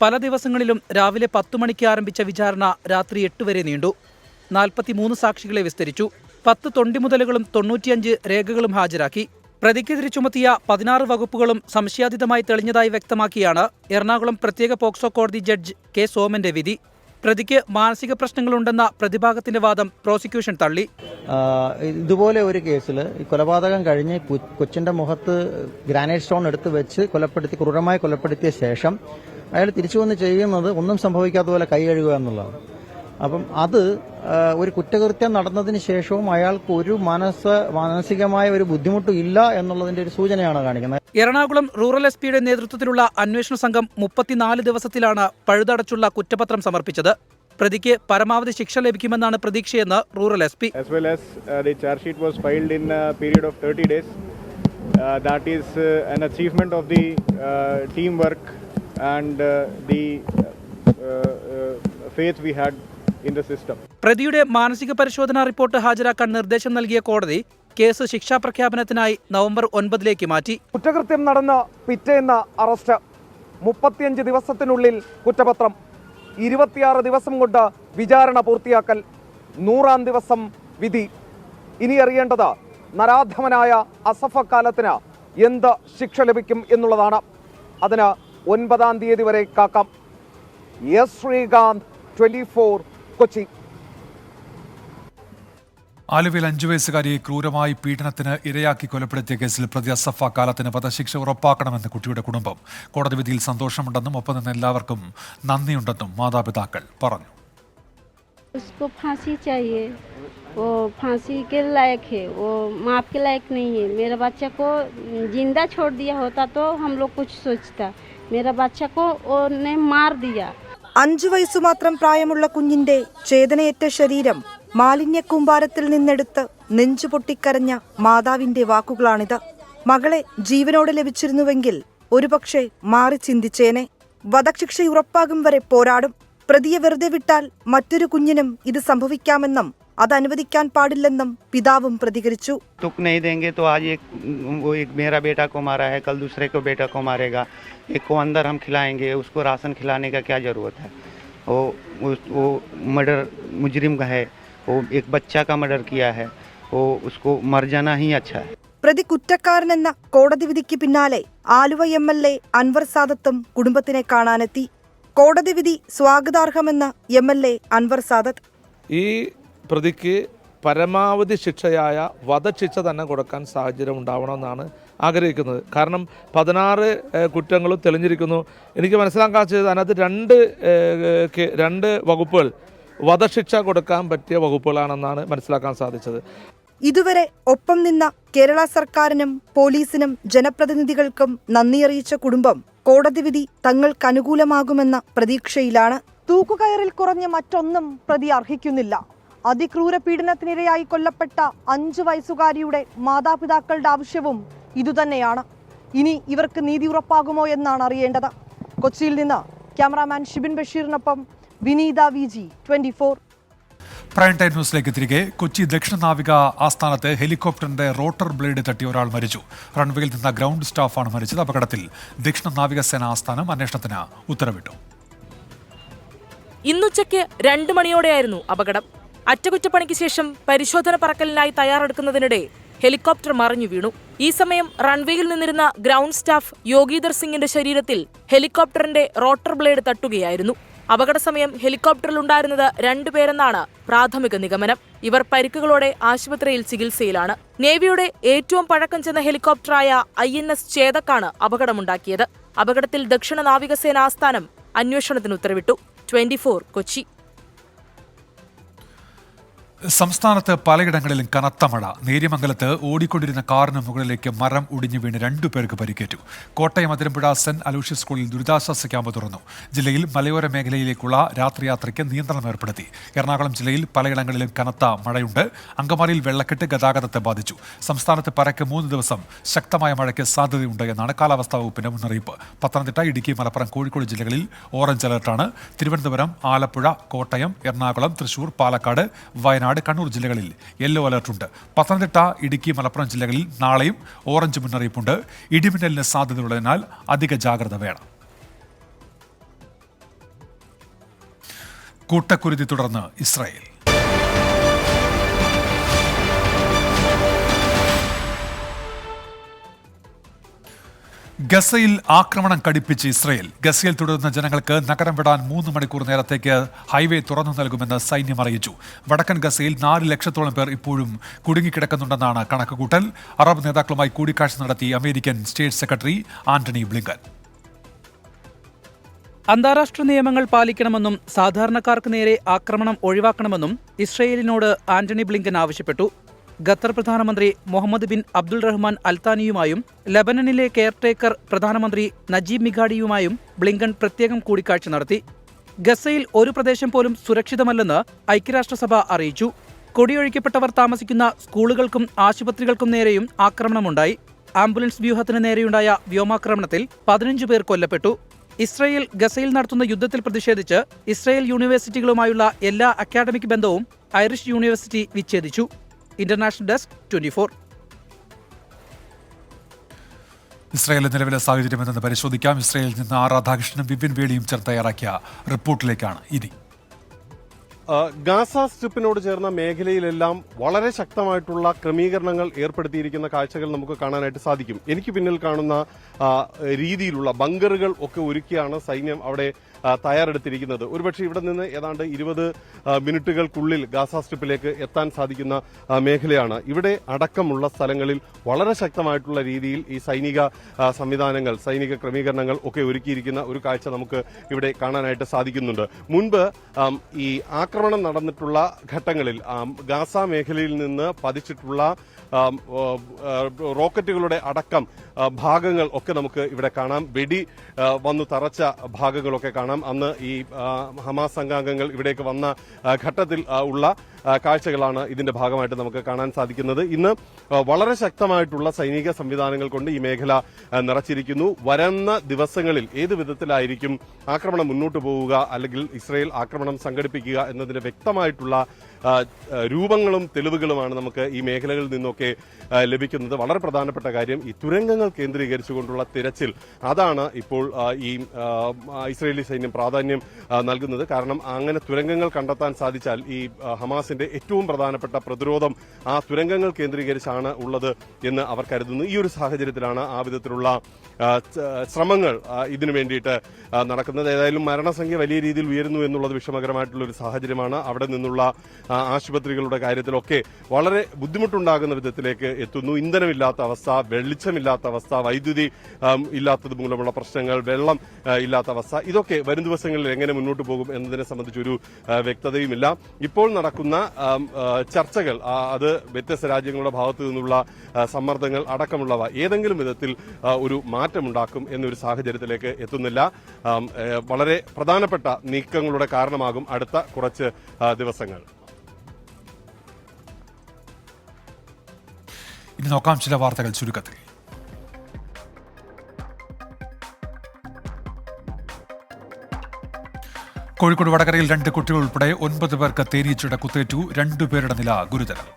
പല ദിവസങ്ങളിലും രാവിലെ 10 മണിക്ക് ആരംഭിച്ച വിചാരണ രാത്രി 8 വരെ നീണ്ടു. 43 സാക്ഷികളെ വിസ്തരിച്ചു. 10 തൊണ്ടിമുതലുകളും 95 രേഖകളും ഹാജരാക്കി. പ്രതിക്കെതിരെ ചുമത്തിയ 16 വകുപ്പുകളും സംശയാതീതമായി തെളിഞ്ഞതായി വ്യക്തമാക്കിയാണ് എറണാകുളം പ്രത്യേക പോക്സോ കോടതി ജഡ്ജ് കെ സോമന്റെ വിധി. പ്രതിക്ക് മാനസിക പ്രശ്നങ്ങളുണ്ടെന്ന പ്രതിഭാഗത്തിന്റെ വാദം പ്രോസിക്യൂഷൻ തള്ളി. ഇതുപോലെ ഒരു കേസിൽ കൊലപാതകം കഴിഞ്ഞ് കൊച്ചിന്റെ മുഖത്ത് ഗ്രാനൈറ്റ് സ്റ്റോൺ എടുത്ത് വെച്ച് ക്രൂരമായി കൊലപ്പെടുത്തിയ ശേഷം അയാൾ തിരിച്ചു വന്ന് ചെയ്യുന്നത് ഒന്നും സംഭവിക്കാത്ത പോലെ കൈ കഴുകുക എന്നുള്ളതാണ്. അപ്പം അത് ഒരു കുറ്റകൃത്യം നടന്നതിന് ശേഷവും അയാൾക്ക് ഒരു മാനസികമായ ഒരു ബുദ്ധിമുട്ടും ഇല്ല എന്നുള്ളതിന്റെ ഒരു സൂചനയാണ് കാണിക്കുന്നത്. എറണാകുളം റൂറൽ എസ് പിയുടെ നേതൃത്വത്തിലുള്ള അന്വേഷണ സംഘം 34 ദിവസത്തിലാണ് പഴുതടച്ചുള്ള കുറ്റപത്രം സമർപ്പിച്ചത്. പ്രതിക്ക് പരമാവധി ശിക്ഷ ലഭിക്കുമെന്നാണ് പ്രതീക്ഷയെന്ന് റൂറൽ എസ് പി. പ്രതിയുടെ മാനസിക പരിശോധനാ റിപ്പോർട്ട് ഹാജരാക്കാൻ നിർദ്ദേശം നൽകിയ കോടതി കേസ് ശിക്ഷാ പ്രഖ്യാപനത്തിനായി നവംബർ 9-ലേക്ക് മാറ്റി. കുറ്റകൃത്യം നടന്ന പിറ്റേന്ന് അറസ്റ്റ്, 35 ദിവസത്തിനുള്ളിൽ കുറ്റപത്രം, 26 ദിവസം കൊണ്ട് വിചാരണ പൂർത്തിയാക്കൽ, 100-ാം ദിവസം വിധി. ഇനി അറിയേണ്ടത് നരാധമനായ അസഫ കാലത്തിന് എന്ത് ശിക്ഷ ലഭിക്കും എന്നുള്ളതാണ്. അതിന് 9-ാം തീയതി വരെ കാക്കാം. എസ് ശ്രീകാന്ത്, 24, കൊച്ചി. ആലുവയിൽ 5 വയസ്സുകാരിയെ ക്രൂരമായി പീഡനത്തിന് ഇരയാക്കി കൊലപ്പെടുത്തിയ കേസിൽ പ്രതി അസഫ കാലത്തിന് വധശിക്ഷ ഉറപ്പാക്കണമെന്ന് കുട്ടിയുടെ കുടുംബം. കോടതി വിധിയിൽ സന്തോഷമുണ്ടെന്നും ഒപ്പം നിന്ന് എല്ലാവർക്കും നന്ദിയുണ്ടെന്നും മാതാപിതാക്കൾ പറഞ്ഞു. उसको फांसी चाहिए, वो फांसी के लायक है, वो माफ के लायक नहीं है. मेरा बच्चा को जिंदा छोड़ दिया होता तो हम लोग कुछ सोचता. मेरा बच्चा को उन्होंने मार दिया. 5 വയസ്സു മാത്രം പ്രായമുള്ള കുഞ്ഞിന്റെ ചേതനയേറ്റ ശരീരം മാലിന്യക്കൂമ്പാരത്തിൽ നിന്നെടുത്ത് നെഞ്ചുപൊട്ടിക്കരഞ്ഞ മാതാവിന്റെ വാക്കുകളാണിത്. മകളെ ജീവനോടെ ലഭിച്ചിരുന്നുവെങ്കിൽ ഒരുപക്ഷെ മാറി ചിന്തിച്ചേനെ. വധശിക്ഷ ഉറപ്പാകും വരെ പോരാടും. പ്രതിയെ വെറുതെ വിട്ടാൽ മറ്റൊരു കുഞ്ഞിനും ഇത് സംഭവിക്കാമെന്നും അത് അനുവദിക്കാൻ പാടില്ലെന്നും പിതാവും പ്രതികരിച്ചു. तुक नहीं देंगे तो आज एक मेरा बेटा को मारा है, कल दूसरे को बेटा को मारेगा. एक को अंदर हम खिलाएंगे, उसको राशन खिलाने का क्या जरूरत है? वो मर्डर मुजरिम का है, वो एक बच्चा का मर्डर किया है, वो उसको मर जाना ही अच्छा है. പ്രതി കുറ്റക്കാരനെന്ന കോടതി വിധിക്ക് പിന്നാലെ ആലുവ MLA അൻവർ സാദത്തും കുടുംബത്തിനെ കാണാനെത്തി. കോടതി വിധി സ്വാഗതാർഹമെന്ന് MLA അൻവർ സാദത്ത്. ഈ പ്രതിക്ക് പരമാവധി ശിക്ഷയായ വധശിക്ഷ തന്നെ കൊടുക്കാൻ സാഹചര്യം ഉണ്ടാവണമെന്നാണ് ആഗ്രഹിക്കുന്നത്. കാരണം 16 കുറ്റങ്ങളും തെളിഞ്ഞിരിക്കുന്നു. എനിക്ക് മനസ്സിലാക്കാൻ സാധിച്ചത് അതിനകത്ത് 2 വകുപ്പുകൾ വധശിക്ഷ കൊടുക്കാൻ പറ്റിയ വകുപ്പുകളാണെന്നാണ് മനസ്സിലാക്കാൻ സാധിച്ചത്. ഇതുവരെ ഒപ്പം നിന്ന കേരള സർക്കാരിനും പോലീസിനും ജനപ്രതിനിധികൾക്കും നന്ദിയറിയിച്ച കുടുംബം കോടതി വിധി തങ്ങൾക്കനുകൂലമാകുമെന്ന പ്രതീക്ഷയിലാണ്. തൂക്കുകയറിൽ കുറഞ്ഞ മറ്റൊന്നും പ്രതി അർഹിക്കുന്നില്ല. അതിക്രൂര പീഡനത്തിനിരയായി കൊല്ലപ്പെട്ട 5 വയസ്സുകാരിയുടെ മാതാപിതാക്കളുടെ ആവശ്യവും ഇതുതന്നെയാണ്. ഇനി ഇവർക്ക് നീതി ഉറപ്പാകുമോ എന്നാണ് അറിയേണ്ടത്. കൊച്ചിയിൽ നിന്ന് ക്യാമറാമാൻ ഷിബിൻ ബഷീറിനൊപ്പം വിനീത VG, 24. പ്രൈം ടൈം ന്യൂസിലേക്ക് തിരികെ. കൊച്ചി ദക്ഷിണ നാവിക ആസ്ഥാനത്ത് ഹെലികോപ്റ്ററിന്റെ റോട്ടർ ബ്ലേഡ് തട്ടി ഒരാൾ മരിച്ചു. റൺവേയിൽ നിന്ന ഗ്രൗണ്ട് സ്റ്റാഫാണ് മരിച്ചത്. അപകടത്തിൽ ദക്ഷിണ നാവികസേന ആസ്ഥാനം അന്വേഷണത്തിന് ഉത്തരവിട്ടു. ഇന്നുച്ചയ്ക്ക് 2 മണിയോടെയായിരുന്നു അപകടം. അറ്റകുറ്റപ്പണിക്ക് ശേഷം പരിശോധന പറക്കലിനായി തയ്യാറെടുക്കുന്നതിനിടെ ഹെലികോപ്റ്റർ മറിഞ്ഞു വീണു. ഈ സമയം റൺവേയിൽ നിന്നിരുന്ന ഗ്രൗണ്ട് സ്റ്റാഫ് യോഗീധർ സിംഗിന്റെ ശരീരത്തിൽ ഹെലികോപ്റ്ററിന്റെ റോട്ടർ ബ്ലേഡ് തട്ടുകയായിരുന്നു. അപകട സമയം ഹെലികോപ്റ്ററിലുണ്ടായിരുന്നത് 2 പേരെന്നാണ് പ്രാഥമിക നിഗമനം. ഇവർ പരിക്കുകളോടെ ആശുപത്രിയിൽ ചികിത്സയിലാണ്. നേവിയുടെ ഏറ്റവും പഴക്കം ചെന്ന ഹെലികോപ്റ്ററായ INS ചേതക്കാണ് അപകടമുണ്ടാക്കിയത്. അപകടത്തിൽ ദക്ഷിണ നാവികസേന ആസ്ഥാനം അന്വേഷണത്തിന് ഉത്തരവിട്ടു. 24, കൊച്ചി. സംസ്ഥാനത്ത് പലയിടങ്ങളിലും കനത്ത മഴ. നേര്യമംഗലത്ത് ഓടിക്കൊണ്ടിരുന്ന കാറിന് മുകളിലേക്ക് മരം ഒടിഞ്ഞു വീണ് 2 പേർക്ക് പരിക്കേറ്റു. കോട്ടയം അതിരമ്പുഴ സെന്റ് അലൂഷ്യസ് സ്കൂളിൽ ദുരിതാശ്വാസ ക്യാമ്പ് തുറന്നു. ജില്ലയിൽ മലയോര മേഖലയിലേക്കുള്ള രാത്രിയാത്രയ്ക്ക് നിയന്ത്രണം ഏർപ്പെടുത്തി. എറണാകുളം ജില്ലയിൽ പലയിടങ്ങളിലും കനത്ത മഴയുണ്ട്. അങ്കമാലിയിൽ വെള്ളക്കെട്ട് ഗതാഗതത്തെ ബാധിച്ചു. സംസ്ഥാനത്ത് പരക്കെ 3 ദിവസം ശക്തമായ മഴയ്ക്ക് സാധ്യതയുണ്ട് എന്നാണ് കാലാവസ്ഥാ വകുപ്പിന്റെ മുന്നറിയിപ്പ്. പത്തനംതിട്ട, ഇടുക്കി, മലപ്പുറം, കോഴിക്കോട് ജില്ലകളിൽ ഓറഞ്ച് അലർട്ടാണ്. തിരുവനന്തപുരം, ആലപ്പുഴ, കോട്ടയം, എറണാകുളം, തൃശൂർ, പാലക്കാട്, വയനാട്, കണ്ണൂർ ജില്ലകളിൽ യെല്ലോ അലർട്ടുണ്ട്. പത്തനംതിട്ട, ഇടുക്കി, മലപ്പുറം ജില്ലകളിൽ നാളെയും ഓറഞ്ച് മുന്നറിയിപ്പുണ്ട്. ഇടിമിന്നലിന് സാധ്യതയുള്ളതിനാൽ അധിക ജാഗ്രത വേണം. കൂട്ടക്കുരുതി തുടർന്ന് ഇസ്രായേൽ. ഗസയിൽ ആക്രമണം കടുപ്പിച്ച് ഇസ്രായേൽ. ഗസയിൽ തുടരുന്ന ജനങ്ങൾക്ക് നഗരം വിടാൻ 3 മണിക്കൂർ നേരത്തേക്ക് ഹൈവേ തുറന്നു നൽകുമെന്ന് സൈന്യം അറിയിച്ചു. വടക്കൻ ഗസയിൽ 4 ലക്ഷത്തോളം പേർ ഇപ്പോഴും കുടുങ്ങിക്കിടക്കുന്നുണ്ടെന്നാണ് കണക്കുകൂട്ടൽ. അറബ് നേതാക്കളുമായി കൂടിക്കാഴ്ച നടത്തി American state secretary Antony Blinken. അന്താരാഷ്ട്ര നിയമങ്ങൾ പാലിക്കണമെന്നും സാധാരണക്കാർക്ക് നേരെ ആക്രമണം ഒഴിവാക്കണമെന്നും ഇസ്രയേലിനോട് ആന്റണി ബ്ലിങ്കൻ ആവശ്യപ്പെട്ടു. ഖത്തർ പ്രധാനമന്ത്രി മുഹമ്മദ് ബിൻ അബ്ദുൾ റഹ്മാൻ അൽത്താനിയുമായും ലബനനിലെ കെയർടേക്കർ പ്രധാനമന്ത്രി നജീബ് മിഖാഡിയുമായും ബ്ലിങ്കൻ പ്രത്യേകം കൂടിക്കാഴ്ച നടത്തി. ഗസയിൽ ഒരു പ്രദേശം പോലും സുരക്ഷിതമല്ലെന്ന് ഐക്യരാഷ്ട്രസഭ അറിയിച്ചു. കുടിയൊഴിക്കപ്പെട്ടവർ താമസിക്കുന്ന സ്കൂളുകൾക്കും ആശുപത്രികൾക്കും നേരെയും ആക്രമണമുണ്ടായി. ആംബുലൻസ് വ്യൂഹത്തിന് നേരെയുണ്ടായ വ്യോമാക്രമണത്തിൽ 15 പേർ കൊല്ലപ്പെട്ടു. ഇസ്രയേൽ ഗസയിൽ നടത്തുന്ന യുദ്ധത്തിൽ പ്രതിഷേധിച്ച് ഇസ്രയേൽ യൂണിവേഴ്സിറ്റികളുമായുള്ള എല്ലാ അക്കാഡമിക് ബന്ധവും ഐറിഷ് യൂണിവേഴ്സിറ്റി വിച്ഛേദിച്ചു. International desk 24. ഇസ്രായേലിലെ നിലവിലെ സാഹചര്യം എന്തെന്ന് പരിശോധിക്കാം. ഇസ്രായേലിൽ നിന്ന് ആർ രാധാകൃഷ്ണനും വിപിൻ വേളിയും ചേർന്ന് തയ്യാറാക്കിയ റിപ്പോർട്ടിലേക്കാണ് ഇനി. ഗാസ സ്ട്രിപ്പിനോട് ചേർന്ന മേഖലയിലെല്ലാം വളരെ ശക്തമായിട്ടുള്ള ക്രമീകരണങ്ങൾ ഏർപ്പെടുത്തിയിരിക്കുന്ന കാഴ്ചകൾ നമുക്ക് കാണാനായിട്ട് സാധിക്കും. എനിക്ക് പിന്നിൽ കാണുന്ന രീതിയിലുള്ള ബങ്കറുകൾ ഒക്കെ ഒരുക്കിയാണ് സൈന്യം അവിടെ തയ്യാറെടുത്തിരിക്കുന്നത്. ഒരുപക്ഷെ ഇവിടെ നിന്ന് ഏതാണ്ട് 20 മിനിറ്റുകൾക്കുള്ളിൽ ഗാസ സ്ട്രിപ്പിലേക്ക് എത്താൻ സാധിക്കുന്ന മേഖലയാണ്. ഇവിടെ അടക്കമുള്ള സ്ഥലങ്ങളിൽ വളരെ ശക്തമായിട്ടുള്ള രീതിയിൽ ഈ സൈനിക സംവിധാനങ്ങൾ, സൈനിക ക്രമീകരണങ്ങൾ ഒക്കെ ഒരുക്കിയിരിക്കുന്ന ഒരു കാഴ്ച നമുക്ക് ഇവിടെ കാണാനായിട്ട് സാധിക്കുന്നുണ്ട്. മുൻപ് ഈ ആക്രമണം നടന്നിട്ടുള്ള ഘട്ടങ്ങളിൽ ഗാസ മേഖലയിൽ നിന്ന് പതിച്ചിട്ടുള്ള റോക്കറ്റുകളുടെ അടക്കം ഭാഗങ്ങൾ ഒക്കെ നമുക്ക് ഇവിടെ കാണാം. വെടി വന്നു തറച്ച ഭാഗങ്ങളൊക്കെ കാണാം. അന്ന് ഈ ഹമാസ് സംഘാംഗങ്ങൾ ഇവിടേക്ക് വന്ന ഘട്ടത്തിൽ ഉള്ള കാഴ്ചകളാണ് ഇതിന്റെ ഭാഗമായിട്ട് നമുക്ക് കാണാൻ സാധിക്കുന്നത്. ഇന്ന് വളരെ ശക്തമായിട്ടുള്ള സൈനിക സംവിധാനങ്ങൾ കൊണ്ട് ഈ മേഖല നിറച്ചിരിക്കുന്നു. വരുന്ന ദിവസങ്ങളിൽ ഏത് വിധത്തിലായിരിക്കും ആക്രമണം മുന്നോട്ട് പോവുക, അല്ലെങ്കിൽ ഇസ്രായേൽ ആക്രമണം സംഘടിപ്പിക്കുക എന്നതിന് വ്യക്തമായിട്ടുള്ള രൂപങ്ങളും തെളിവുകളുമാണ് നമുക്ക് ഈ മേഖലകളിൽ നിന്നൊക്കെ ലഭിക്കുന്നത്. വളരെ പ്രധാനപ്പെട്ട കാര്യം ഈ തുരങ്കങ്ങൾ കേന്ദ്രീകരിച്ചുകൊണ്ടുള്ള തിരച്ചിൽ, അതാണ് ഇപ്പോൾ ഈ ഇസ്രായേലി സൈന്യം പ്രാധാന്യം നൽകുന്നത്. കാരണം അങ്ങനെ തുരങ്കങ്ങൾ കണ്ടെത്താൻ സാധിച്ചാൽ ഈ ഹമാസിന്റെ ഏറ്റവും പ്രധാനപ്പെട്ട പ്രതിരോധം ആ തുരങ്കങ്ങൾ കേന്ദ്രീകരിച്ചാണ് ഉള്ളത് എന്ന് അവർ കരുതുന്നു. ഈ ഒരു സാഹചര്യത്തിലാണ് ആ വിധത്തിലുള്ള ശ്രമങ്ങൾ ഇതിനു വേണ്ടിയിട്ട് നടക്കുന്നത്. ഏതായാലും മരണസംഖ്യ വലിയ രീതിയിൽ ഉയരുന്നു എന്നുള്ളത് വിഷമകരമായിട്ടുള്ള ഒരു സാഹചര്യമാണ്. അവിടെ നിന്നുള്ള ആശുപത്രികളുടെ കാര്യത്തിലൊക്കെ വളരെ ബുദ്ധിമുട്ടുണ്ടാകുന്ന വിധത്തിലേക്ക് എത്തുന്നു. ഇന്ധനമില്ലാത്ത അവസ്ഥ, വെളിച്ചമില്ലാത്ത അവസ്ഥ, വൈദ്യുതി ഇല്ലാത്തത് മൂലമുള്ള പ്രശ്നങ്ങൾ, വെള്ളം ഇല്ലാത്ത അവസ്ഥ, ഇതൊക്കെ വരും ദിവസങ്ങളിൽ എങ്ങനെ മുന്നോട്ട് പോകും എന്നതിനെ സംബന്ധിച്ചൊരു വ്യക്തതയുമില്ല. ഇപ്പോൾ നടക്കുന്ന ചർച്ചകൾ അത് വ്യത്യസ്ത രാജ്യങ്ങളുടെ ഭാഗത്തു നിന്നുള്ള സമ്മർദ്ദങ്ങൾ അടക്കമുള്ളവ ഏതെങ്കിലും വിധത്തിൽ ഒരു മാറ്റമുണ്ടാക്കും എന്നൊരു സാഹചര്യത്തിലേക്ക് എത്തുന്നില്ല. വളരെ പ്രധാനപ്പെട്ട നീക്കങ്ങളുടെ കാരണമാകും അടുത്ത കുറച്ച് ദിവസങ്ങൾ. ഇനി നോക്കാം ചില വാർത്തകൾ ചുരുക്കത്തിൽ. കോഴിക്കോട് വടകരയിൽ 2 കുട്ടികൾ ഉൾപ്പെടെ 9 പേർക്ക് തേനീച്ചയുടെ കുത്തേറ്റു. 2 പേരുടെ നില ഗുരുതരം.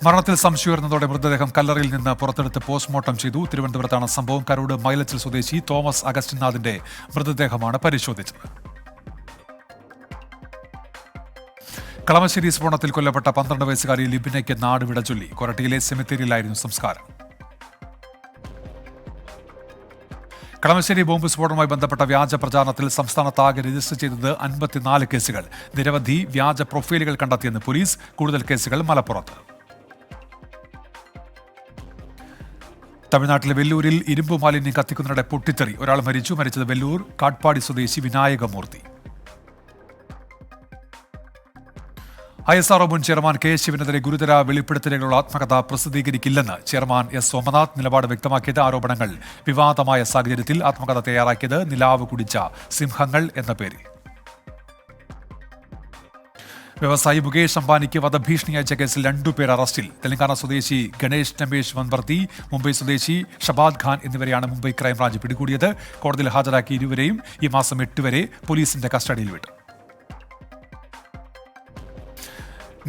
മരണത്തിൽ സംശയമുയർന്നതോടെ മൃതദേഹം കല്ലറയിൽ നിന്ന് പുറത്തെടുത്ത് പോസ്റ്റ്മോർട്ടം ചെയ്തു. തിരുവനന്തപുരത്താണ് സംഭവം. കരോട് മൈലച്ചിൽ സ്വദേശി തോമസ് അഗസ്റ്റിൻനാഥിന്റെ മൃതദേഹമാണ് പരിശോധിച്ചത്. കളമശ്ശേരി സ്ഫോടനത്തിൽ കൊല്ലപ്പെട്ട 12 വയസ്സുകാരി ലിബിനയ്ക്ക് നാടുവിട ചൊല്ലി. കൊരട്ടിയിലെ സെമിത്തേരിയിലായിരുന്നു സംസ്കാരം. കളമശ്ശേരി ബോംബ് സ്ഫോടനവുമായി ബന്ധപ്പെട്ട വ്യാജ പ്രചാരണത്തിൽ സംസ്ഥാനത്താകെ രജിസ്റ്റർ ചെയ്തത് 54 കേസുകൾ. നിരവധി വ്യാജ പ്രൊഫൈലുകൾ കണ്ടെത്തിയെന്ന് പോലീസ്. കൂടുതൽ കേസുകൾ മലപ്പുറത്ത്. തമിഴ്നാട്ടിലെ വെല്ലൂരിൽ ഇരുമ്പ് മാലിന്യം കത്തിക്കുന്നതിനിടെ പൊട്ടിത്തെറി. ഒരാൾ മരിച്ചു. മരിച്ചത് വെല്ലൂർ കാട്പാടി സ്വദേശി വിനായകമൂർത്തി. ISRO മുൻ ചെയർമാൻ കെ ശിവനെതിരെ ഗുരുതര വെളിപ്പെടുത്തലുകളുള്ള ആത്മകഥ പ്രസിദ്ധീകരിക്കില്ലെന്ന് ചെയർമാൻ എസ് സോമനാഥ് നിലപാട് വ്യക്തമാക്കിയത്. ആരോപണങ്ങൾ വിവാദമായ സാഹചര്യത്തിൽ ആത്മകഥ തയ്യാറാക്കിയത് നിലാവ് കുടിച്ച സിംഹങ്ങൾ എന്ന പേരിൽ. വ്യവസായി മുകേഷ് അംബാനിക്ക് വധഭീഷണി അയച്ച കേസിൽ 2 പേർ അറസ്റ്റിൽ. തെലങ്കാന സ്വദേശി ഗണേഷ് രമേശ് വൻവർത്തി, മുംബൈ സ്വദേശി ഷബാദ് ഖാൻ എന്നിവരെയാണ് മുംബൈ ക്രൈംബ്രാഞ്ച് പിടികൂടിയത്. കോടതിയിൽ ഹാജരാക്കി ഇരുവരെയും ഈ മാസം 8 വരെ പോലീസിന്റെ കസ്റ്റഡിയിൽ വിട്ടു.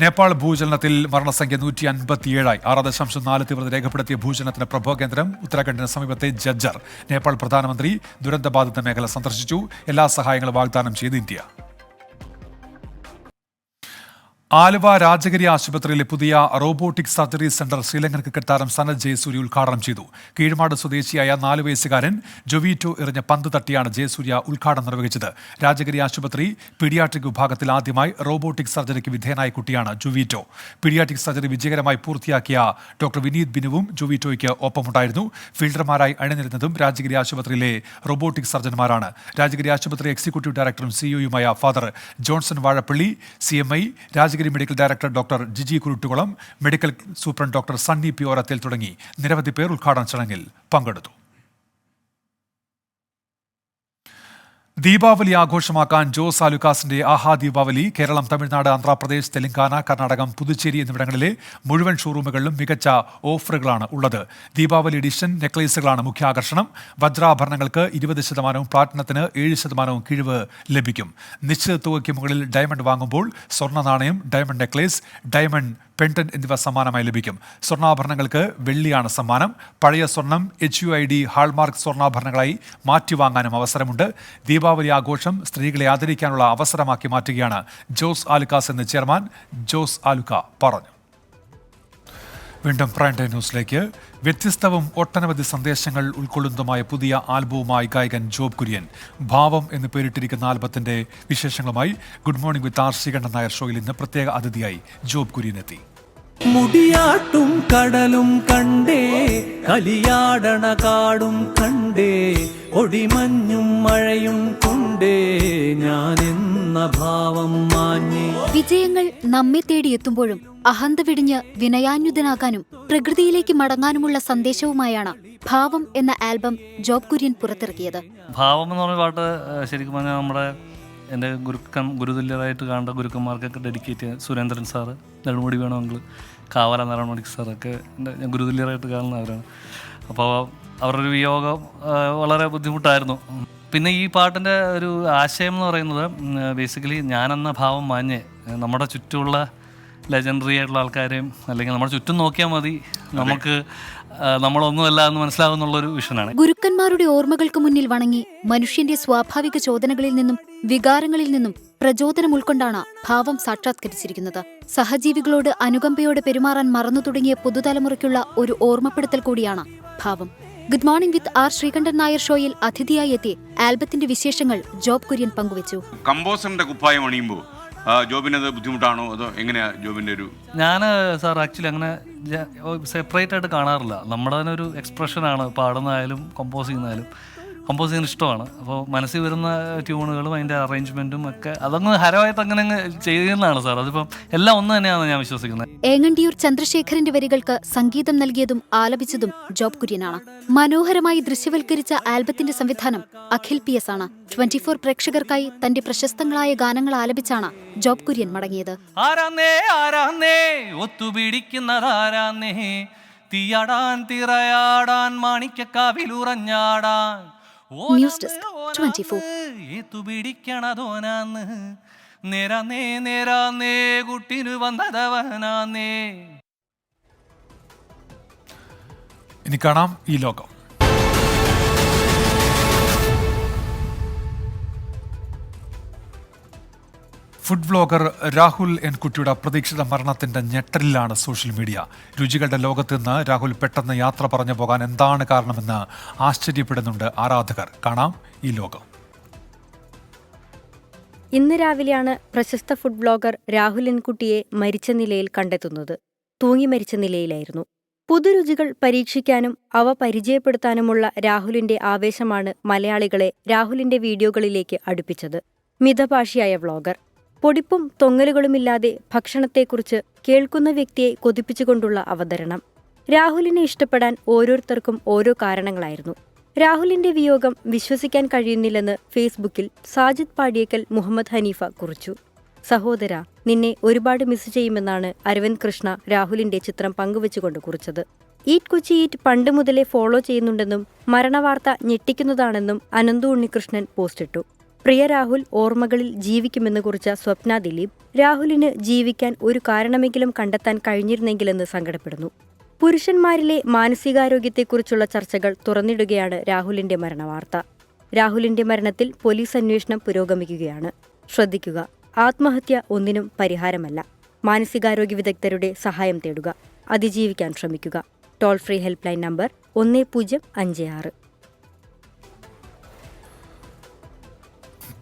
നേപ്പാൾ ഭൂചലനത്തിൽ മരണസംഖ്യ 157. 6.4 തീവ്രത രേഖപ്പെടുത്തിയ ഭൂചലനത്തിന് പ്രഭവകേന്ദ്രം ഉത്തരാഖണ്ഡിന് സമീപത്തെ ജജ്ജർ. നേപ്പാൾ പ്രധാനമന്ത്രി ദുരന്തബാധിത മേഖല സന്ദർശിച്ചു. എല്ലാ സഹായങ്ങളും വാഗ്ദാനം ചെയ്ത് ഇന്ത്യ. ആലുവ രാജഗിരി ആശുപത്രിയിലെ പുതിയ robotic surgery centre Sri Lankan cricket താരം സനത് ജയസൂര്യ ഉദ്ഘാടനം ചെയ്തു. കീഴ്മാട് സ്വദേശിയായ 4 വയസ്സുകാരൻ ജൊവീറ്റോ എറിഞ്ഞ പന്ത് തട്ടിയാണ് ജയസൂര്യ ഉദ്ഘാടനം നിർവഹിച്ചത്. രാജഗിരി ആശുപത്രി പീഡിയാട്രിക് വിഭാഗത്തിൽ ആദ്യമായി റോബോട്ടിക് സർജറിക്ക് വിധേയനായ കുട്ടിയാണ് ജൊവീറ്റോ. പീഡിയാട്രിക് സർജറി വിജയകരമായി പൂർത്തിയാക്കിയ ഡോക്ടർ വിനീത് ബിനുവും ജൊവീറ്റോയ്ക്ക് ഒപ്പമുണ്ടായിരുന്നു. ഫീൽഡർമാരായി അണിനിരുന്നതും രാജഗിരി ആശുപത്രിയിലെ റോബോട്ടിക് സർജന്മാരാണ്. രാജഗിരി ആശുപത്രി എക്സിക്യൂട്ടീവ് ഡയറക്ടറും സിഇഒയുമായ father Johnson Vazhappally, CMI Rajagiri medical director doctor Jiji Kuruttukulam, medical superintendent doctor Sunny P ഓരത്തിൽ തുടങ്ങി നിരവധി പേർ ഉദ്ഘാടന ചടങ്ങിൽ പങ്കെടുത്തു. ദീപാവലി ആഘോഷമാക്കാൻ ജോസ് ആലുക്കാസിന്റെ ആഹാ ദീപാവലി കേരളം, തമിഴ്നാട്, ആന്ധ്രാപ്രദേശ്, തെലങ്കാന, കർണാടകം, പുതുച്ചേരി എന്നിവിടങ്ങളിലെ മുഴുവൻ ഷോറൂമുകളിലും മികച്ച ഓഫറുകളാണ് ഉള്ളത്. ദീപാവലി എഡിഷൻ നെക്ലേസുകളാണ് മുഖ്യ ആകർഷണം. വജ്രാഭരണങ്ങൾക്ക് 20%, പ്ലാറ്റിനത്തിന് 7% കിഴിവ് ലഭിക്കും. നിശ്ചിത തുകയ്ക്ക് മുകളിൽ ഡയമണ്ട് വാങ്ങുമ്പോൾ സ്വർണ്ണ നാണയം, ഡയമണ്ട് നെക്ലേസ്, ഡയമണ്ട് പെൻഡന്റ് എന്നിവ സമ്മാനമായി ലഭിക്കും. സ്വർണ്ണാഭരണങ്ങൾക്ക് വെള്ളിയാണ് സമ്മാനം. പഴയ സ്വർണം HUID ഹാൾമാർക്ക് സ്വർണ്ണാഭരണങ്ങളായി മാറ്റിവാങ്ങാനും അവസരമുണ്ട്. ദീപാവലി ആഘോഷം സ്ത്രീകളെ ആദരിക്കാനുള്ള അവസരമാക്കി മാറ്റുകയാണ് ജോസ് ആലുക്കാസ് എന്ന് ചെയർമാൻ ജോസ് ആലുക്ക പറഞ്ഞു. വീണ്ടും പ്രൈം ടൈം ന്യൂസിലേക്ക്. വ്യത്യസ്തവും ഒട്ടനവധി സന്ദേശങ്ങൾ ഉൾക്കൊള്ളുന്നതുമായ പുതിയ ആൽബവുമായി ഗായകൻ ജോബ് കുര്യൻ. ഭാവം എന്ന് പേരിട്ടിരിക്കുന്ന ആൽബത്തിന്റെ വിശേഷങ്ങളുമായി good morning with Sreekandan Nair ഷോയിൽ ഇന്ന് പ്രത്യേക അതിഥിയായി ജോബ് കുര്യൻ എത്തി. മുടിയാട്ടും കടലും കണ്ടേ, കലിയാടണ കാടും കണ്ടേ, ഒടിമഞ്ഞും മഴയും കൊണ്ടേ ഞാനെന്ന ഭാവം മാഞ്ഞേ. വിജയങ്ങൾ നമ്മെ തേടിയെത്തുമ്പോഴും അഹന്ത വിടിഞ്ഞ് വിനയാന്യുതനാകാനും പ്രകൃതിയിലേക്ക് മടങ്ങാനുമുള്ള സന്ദേശവുമായാണ് ഭാവം എന്ന ആൽബം ജോബ് കുര്യൻ പുറത്തിറക്കിയത്. ഭാവം എന്ന് പറഞ്ഞ പാട്ട് ശരിക്കും പറഞ്ഞാൽ നമ്മുടെ എൻ്റെ ഗുരുതുല്യരായിട്ട് കാണേണ്ട ഗുരുക്കന്മാർക്കൊക്കെ ഡെഡിക്കേറ്റ് ചെയ്ത് സുരേന്ദ്രൻ സാറ്, നെടുമുടി വേണമെങ്കിൽ കാവല നാരായണമണിക്ക് സാറൊക്കെ ഞാൻ ഗുരുതുല്യരായിട്ട് കാണുന്നവരാണ്. അപ്പോൾ അവരുടെ വിയോഗം വളരെ ബുദ്ധിമുട്ടായിരുന്നു. പിന്നെ ഈ പാട്ടിൻ്റെ ഒരു ആശയം എന്ന് പറയുന്നത് ബേസിക്കലി ഞാനെന്ന ഭാവം മാഞ്ഞ് നമ്മുടെ ചുറ്റുമുള്ള ലെജൻഡറി ആയിട്ടുള്ള ആൾക്കാരെയും അല്ലെങ്കിൽ നമ്മുടെ ചുറ്റും നോക്കിയാൽ മതി നമുക്ക് നമ്മളൊന്നുമല്ല എന്ന് മനസ്സിലാകുന്നുള്ളൊരു വിഷനാണ്. ഗുരുക്കന്മാരുടെ ഓർമ്മകൾക്ക് മുന്നിൽ വണങ്ങി മനുഷ്യന്റെ സ്വാഭാവിക ചോദനകളിൽ നിന്നും വികാരങ്ങളിൽ നിന്നും പ്രചോദനം ഉൾക്കൊണ്ടാണ് ഭാവം സാക്ഷാത്കരിച്ചിരിക്കുന്നത്. സഹജീവികളോട് അനുകമ്പയോടെ പെരുമാറാൻ മറന്നു തുടങ്ങിയ പുതുതലമുറയ്ക്കുള്ള ഒരു ഓർമ്മപ്പെടുത്തൽ കൂടിയാണ് ഭാവം. Good morning with Sreekandan Nair ഷോയിൽ അതിഥിയായി എത്തി ആൽബത്തിന്റെ വിശേഷങ്ങൾ ജോബ് കുര്യൻ പങ്കുവച്ചു. കമ്പോസറിന്റെ കുപ്പായം അണിയുമ്പോൾ ജോബിനത് ബുദ്ധിമുട്ടാണോ അതോ എങ്ങനെയാ ജോബിന്റെ ഒരു? ഞാൻ സാർ ആക്ച്വലി അങ്ങനെ സെപ്പറേറ്റ് ആയിട്ട് കാണാറില്ല. നമ്മുടെ തന്നെ ഒരു എക്സ്പ്രഷനാണ് പാടുന്നതായാലും കമ്പോസ് ചെയ്യുന്നതായാലും. കമ്പോസ് ചെയ്യാൻ ഇഷ്ടമാണ്. അപ്പോൾ മനസ്സിൽ വരുന്ന ട്യൂണുകളും അതിൻ്റെ അറേഞ്ച്മെൻറ്റും ഒക്കെ അതങ്ങ് ഹരമായിട്ട് അങ്ങനെ ചെയ്യുന്നതാണ് സാർ. അതിപ്പം എല്ലാം ഒന്ന് തന്നെയാണെന്ന് ഞാൻ വിശ്വസിക്കുന്നത്. ഏങ്ങണ്ടിയൂർ ചന്ദ്രശേഖരന്റെ വരികൾക്ക് സംഗീതം നൽകിയതും ആലപിച്ചതും ജോബ് കുര്യനാണ്. മനോഹരമായി ദൃശ്യവൽക്കരിച്ച ആൽബത്തിന്റെ സംവിധാനം അഖിൽ PS ആണ്. 24 പ്രേക്ഷകർക്കായി തന്റെ പ്രശസ്തങ്ങളായ ഗാനങ്ങൾ ആലപിച്ചാണ് ജോബ് കുര്യൻ മടങ്ങിയത്. ഒത്തുപിടിക്കുന്നതാരാന്നേ, തീയാടാൻ തിറയാടാൻ മാണിക്കക്കാവിലുറഞ്ഞാടാൻ ന്യൂസ് ഡെസ്ക് 24. ഏത്തുപിടിക്കണതോനാന്ന് നേരാന്നേ നേരാന്നേ കുട്ടിനു വന്നതവനാന്നേ. ഇനി കാണാം ഈ ലോകം. ഫുഡ് വ്ലോഗർ രാഹുൽ എൻ കുട്ടിയുടെ അപ്രതീക്ഷിത മരണത്തിന്റെ ഞെട്ടലിലാണ് സോഷ്യൽ മീഡിയ. രുചികളുടെ ലോകത്ത് നിന്ന് രാഹുൽ പെട്ടെന്ന് യാത്ര പറഞ്ഞു പോകാൻ എന്താണ് കാരണമെന്ന് ആശ്ചര്യപ്പെടുന്നുണ്ട് ആരാധകർ. കാണാം ഈ ലോകം. ഇന്ന് രാവിലെയാണ് പ്രശസ്ത ഫുഡ് വ്ലോഗർ രാഹുൽ എൻ കുട്ടിയെ മരിച്ച നിലയിൽ കണ്ടെത്തുന്നത്. തൂങ്ങി മരിച്ച നിലയിലായിരുന്നു. പുതുരുചികൾ പരീക്ഷിക്കാനും അവ പരിചയപ്പെടുത്താനുമുള്ള രാഹുലിന്റെ ആവേശമാണ് മലയാളികളെ രാഹുലിന്റെ വീഡിയോകളിലേക്ക് അടുപ്പിച്ചത്. മിതഭാഷിയായ വ്ലോഗർ. പൊടിപ്പും തൊങ്ങലുകളുമില്ലാതെ ഭക്ഷണത്തെക്കുറിച്ച് കേൾക്കുന്ന വ്യക്തിയെ കൊതിപ്പിച്ചുകൊണ്ടുള്ള അവതരണം. രാഹുലിനെ ഇഷ്ടപ്പെടാൻ ഓരോരുത്തർക്കും ഓരോ കാരണങ്ങളായിരുന്നു. രാഹുലിന്റെ വിയോഗം വിശ്വസിക്കാൻ കഴിയുന്നില്ലെന്ന് ഫേസ്ബുക്കിൽ സാജിദ് പാടിയേക്കൽ മുഹമ്മദ് ഹനീഫ കുറിച്ചു. സഹോദര, നിന്നെ ഒരുപാട് മിസ് ചെയ്യുമെന്നാണ് അരവിന്ദ് കൃഷ്ണ രാഹുലിന്റെ ചിത്രം പങ്കുവച്ചുകൊണ്ട് കുറിച്ചത്. ഈറ്റ് കൊച്ചി ഈറ്റ് പണ്ട് മുതലേ ഫോളോ ചെയ്യുന്നുണ്ടെന്നും മരണവാർത്ത ഞെട്ടിക്കുന്നതാണെന്നും അനന്തു ഉണ്ണികൃഷ്ണൻ പോസ്റ്റിട്ടു. പ്രിയ രാഹുൽ ഓർമ്മകളിൽ ജീവിക്കുമെന്ന് കുറിച്ച സ്വപ്ന ദിലീപ്, രാഹുലിന് ജീവിക്കാൻ ഒരു കാരണമെങ്കിലും കണ്ടെത്താൻ കഴിഞ്ഞിരുന്നെങ്കിലെന്ന് സങ്കടപ്പെടുന്നു. പുരുഷന്മാരിലെ മാനസികാരോഗ്യത്തെക്കുറിച്ചുള്ള ചർച്ചകൾ തുറന്നിടുകയാണ് രാഹുലിന്റെ മരണവാർത്ത. രാഹുലിന്റെ മരണത്തിൽ പോലീസ് അന്വേഷണം പുരോഗമിക്കുകയാണ്. ശ്രദ്ധിക്കുക, ആത്മഹത്യ ഒന്നിനും പരിഹാരമല്ല. മാനസികാരോഗ്യ വിദഗ്ധരുടെ സഹായം തേടുക. അതിജീവിക്കാൻ ശ്രമിക്കുക. Toll free helpline number 1056.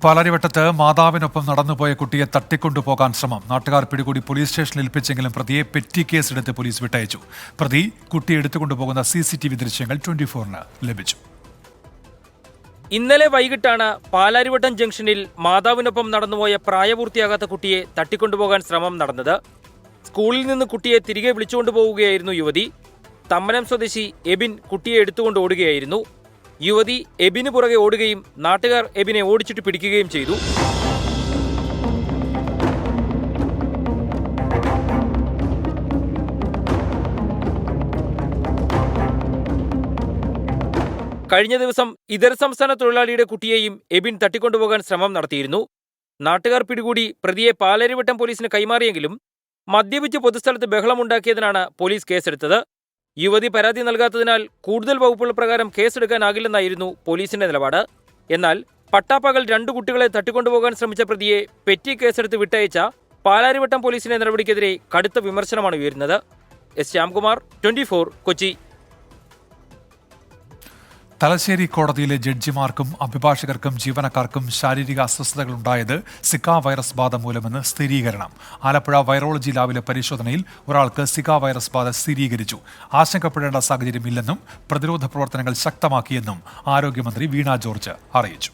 പാലാരിവട്ടത്ത് മാതാവിനൊപ്പം നടന്നുപോയ കുട്ടിയെ തട്ടിക്കൊണ്ടുപോകാൻ ശ്രമം. നാട്ടുകാർ പിടികൂടി പോലീസ് സ്റ്റേഷനിൽ ഏൽപ്പിച്ചെങ്കിലും പ്രതിയെ പെറ്റി കേസെടുത്ത് പോലീസ് വിട്ടയച്ചു. പ്രതി കുട്ടിയെ എടുത്തുകൊണ്ടുപോകുന്ന CCTV ദൃശ്യങ്ങൾ 24-ന് ലഭിച്ചു. ഇന്നലെ വൈകിട്ടാണ് പാലാരിവട്ടം ജംഗ്ഷനിൽ മാതാവിനൊപ്പം നടന്നുപോയ പ്രായപൂർത്തിയാകാത്ത കുട്ടിയെ തട്ടിക്കൊണ്ടുപോകാൻ ശ്രമം നടന്നത്. സ്കൂളിൽ നിന്ന് കുട്ടിയെ തിരികെ വിളിച്ചുകൊണ്ടുപോവുകയായിരുന്നു യുവതി. തമ്മനം സ്വദേശി എബിൻ കുട്ടിയെ എടുത്തുകൊണ്ട് ഓടുകയായിരുന്നു. യുവതി എബിന് പുറകെ ഓടുകയും നാട്ടുകാർ എബിനെ ഓടിച്ചിട്ട് പിടിക്കുകയും ചെയ്തു. കഴിഞ്ഞ ദിവസം ഇതര സംസ്ഥാന തൊഴിലാളിയുടെ കുട്ടിയെയും എബിൻ തട്ടിക്കൊണ്ടുപോകാൻ ശ്രമം നടത്തിയിരുന്നു. നാട്ടുകാർ പിടികൂടി പ്രതിയെ പാലാരിവട്ടം പോലീസിന് കൈമാറിയെങ്കിലും മദ്യപിച്ച് പൊതുസ്ഥലത്ത് ബഹളമുണ്ടാക്കിയതിനാണ് പോലീസ് കേസെടുത്തത്. യുവതി പരാതി നൽകാത്തതിനാൽ കൂടുതൽ വകുപ്പുകൾ പ്രകാരം കേസെടുക്കാനാകില്ലെന്നായിരുന്നു പോലീസിന്റെ നിലപാട്. എന്നാൽ പട്ടാപ്പകൽ 2 കുട്ടികളെ തട്ടിക്കൊണ്ടുപോകാൻ ശ്രമിച്ച പ്രതിയെ പെറ്റി കേസെടുത്ത് വിട്ടയച്ച പാലാരിവട്ടം പോലീസിന്റെ നടപടിക്കെതിരെ കടുത്ത വിമർശനമാണ് ഉയരുന്നത്. എസ് ശ്യാംകുമാർ, 24, കൊച്ചി. തലശ്ശേരി കോടതിയിലെ ജഡ്ജിമാർക്കും അഭിഭാഷകർക്കും ജീവനക്കാർക്കും ശാരീരിക അസ്വസ്ഥതകളുണ്ടായത് സിക്ക വൈറസ് ബാധ മൂലമെന്ന് സ്ഥിരീകരണം. ആലപ്പുഴ വൈറോളജി ലാബിലെ പരിശോധനയിൽ ഒരാൾക്ക് സിക്ക വൈറസ് ബാധ സ്ഥിരീകരിച്ചു. ആശങ്കപ്പെടേണ്ട സാഹചര്യമില്ലെന്നും പ്രതിരോധ പ്രവർത്തനങ്ങൾ ശക്തമാക്കിയെന്നും ആരോഗ്യമന്ത്രി വീണ ജോർജ് അറിയിച്ചു.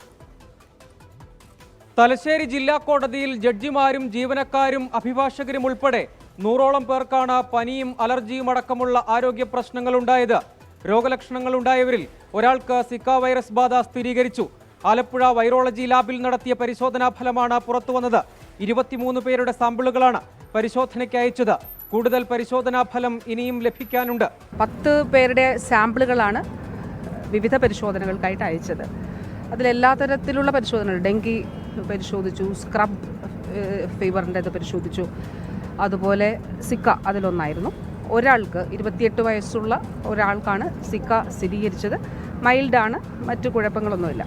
തലശ്ശേരി ജില്ലാ കോടതിയിൽ ജഡ്ജിമാരും ജീവനക്കാരും അഭിഭാഷകരും ഉൾപ്പെടെ 100ഓളം പേർക്കാണ് പനിയും അലർജിയും അടക്കമുള്ള ആരോഗ്യ പ്രശ്നങ്ങളുണ്ടായത്. രോഗലക്ഷണങ്ങളുണ്ടായവരിൽ ഒരാൾക്ക് സിക്ക വൈറസ് ബാധ സ്ഥിരീകരിച്ചു. ആലപ്പുഴ വൈറോളജി ലാബിൽ നടത്തിയ പരിശോധനാ ഫലമാണ് പുറത്തുവന്നത്. 23 പേരുടെ സാമ്പിളുകളാണ് പരിശോധനയ്ക്ക് അയച്ചത്. കൂടുതൽ പരിശോധനാ ഫലം ഇനിയും ലഭിക്കാനുണ്ട്. 10 പേരുടെ സാമ്പിളുകളാണ് വിവിധ പരിശോധനകൾക്കായിട്ട് അയച്ചത്. അതിലെല്ലാ തരത്തിലുള്ള പരിശോധനകൾ, ഡെങ്കി പരിശോധിച്ചു, സ്ക്രബ് ഫീവറിൻ്റെത് പരിശോധിച്ചു, അതുപോലെ സിക്ക അതിലൊന്നായിരുന്നു. ഒരാൾക്ക് 28 വയസ്സുള്ള ഒരാൾക്കാണ് സിക്ക സ്ഥിരീകരിച്ചത്. മൈൽഡാണ്, മറ്റു കുഴപ്പങ്ങളൊന്നുമില്ല.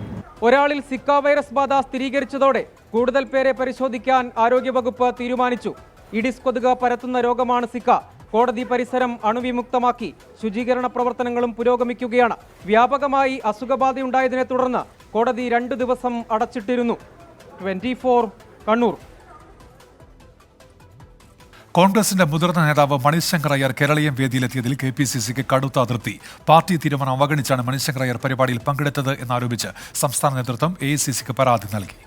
ഒരാളിൽ സിക്ക വൈറസ് ബാധ സ്ഥിരീകരിച്ചതോടെ കൂടുതൽ പേരെ പരിശോധിക്കാൻ ആരോഗ്യവകുപ്പ് തീരുമാനിച്ചു. ഇഡിസ് കൊതുക് പരത്തുന്ന രോഗമാണ് സിക്ക. കോടതി പരിസരം അണുവിമുക്തമാക്കി. ശുചീകരണ പ്രവർത്തനങ്ങളും പുരോഗമിക്കുകയാണ്. വ്യാപകമായി അസുഖബാധയുണ്ടായതിനെ തുടർന്ന് കോടതി 2 ദിവസം അടച്ചിട്ടിരുന്നു. 24, കണ്ണൂർ. കോൺഗ്രസിന്റെ മുതിർന്ന നേതാവ് മണിശങ്കർ അയ്യർ കേരളീയം വേദിയിലെത്തിയതിൽ KPCCക്ക് കടുത്ത അതൃപ്തി. പാർട്ടി തീരുമാനം അവഗണിച്ചാണ് മണിശങ്കർ അയ്യർ പരിപാടിയിൽ പങ്കെടുത്തത് എന്നാരോപിച്ച് സംസ്ഥാന നേതൃത്വം AICCക്ക് പരാതി നൽകി.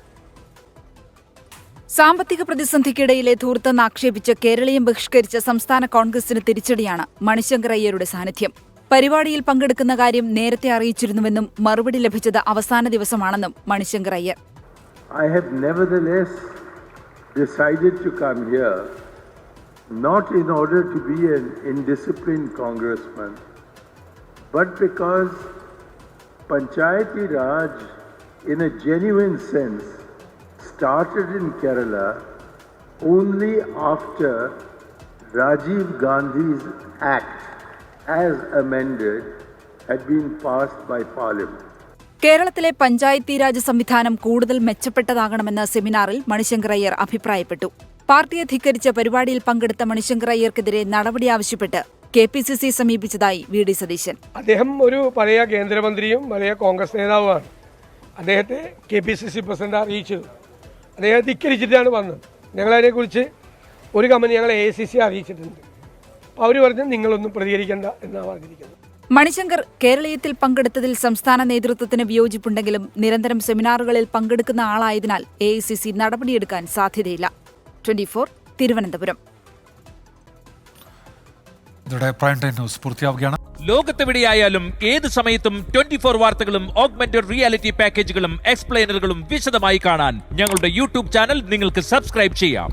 സാമ്പത്തിക പ്രതിസന്ധിക്കിടയിലെ ധൂർത്ത് ആക്ഷേപിച്ച് കേരളീയം ബഹിഷ്കരിച്ച സംസ്ഥാന കോൺഗ്രസിന് തിരിച്ചടിയാണ് മണിശങ്കർ അയ്യരുടെ സാന്നിധ്യം. പരിപാടിയിൽ പങ്കെടുക്കുന്ന കാര്യം നേരത്തെ അറിയിച്ചിരുന്നുവെന്നും മറുപടി ലഭിച്ചത് അവസാന ദിവസമാണെന്നും Manishankar Iyer. I have nevertheless decided to come here, not in order to be an indisciplined congressman, but because Panchayati Raj, in a genuine sense, started in Kerala only after Rajiv Gandhi's act, as amended, had been passed by Parliament. കേരളത്തിലെ പഞ്ചായത്തി രാജ് സംവിധാനം കൂടുതൽ മെച്ചപ്പെട്ടതാകണമെന്ന സെമിനാറിൽ മണിശങ്കർ അയ്യർ അഭിപ്രായപ്പെട്ടു. പാർട്ടിയെ ധിക്കരിച്ച പരിപാടിയിൽ പങ്കെടുത്ത മണിശങ്കർ അയ്യർക്കെതിരെ നടപടി ആവശ്യപ്പെട്ട് KPCC സമീപിച്ചതായി VD സതീശൻ. അദ്ദേഹം ഒരു പഴയ കേന്ദ്രമന്ത്രിയും പഴയ കോൺഗ്രസ് നേതാവുമാണ്. അദ്ദേഹത്തെ KPCC പ്രസിഡന്റ് അറിയിച്ചു. അദ്ദേഹം ധിക്കരിച്ചിട്ടാണ് വന്നത്. ഞങ്ങളതിനെക്കുറിച്ച് ഒരു കമ്പനി ഞങ്ങൾ AICC അറിയിച്ചിട്ടുണ്ട്. അപ്പോൾ അവർ പറഞ്ഞു നിങ്ങളൊന്നും പ്രതികരിക്കേണ്ട എന്നാണ് പറഞ്ഞിരിക്കുന്നത്. മണിശങ്കർ കേരളീയത്തിൽ പങ്കെടുത്തതിൽ സംസ്ഥാന നേതൃത്വത്തിന് വിയോജിപ്പുണ്ടെങ്കിലും നിരന്തരം സെമിനാറുകളിൽ പങ്കെടുക്കുന്ന ആളായതിനാൽ AICC നടപടിയെടുക്കാൻ സാധ്യതയില്ല. 24 തിരുവനന്തപുരം. ഇതോടെ പ്രൈം ടൈം ന്യൂസ് പൂർത്തിയാവുകയാണ്. ലോകത്തെവിടെയായാലും ഏത് സമയത്തും 24 വാർത്തകളും ഓഗ്മെന്റഡ് റിയാലിറ്റി പാക്കേജുകളും എക്സ്പ്ലെയിനറുകളും വിശദമായി കാണാൻ ഞങ്ങളുടെ യൂട്യൂബ് ചാനൽ നിങ്ങൾക്ക് സബ്സ്ക്രൈബ് ചെയ്യാം.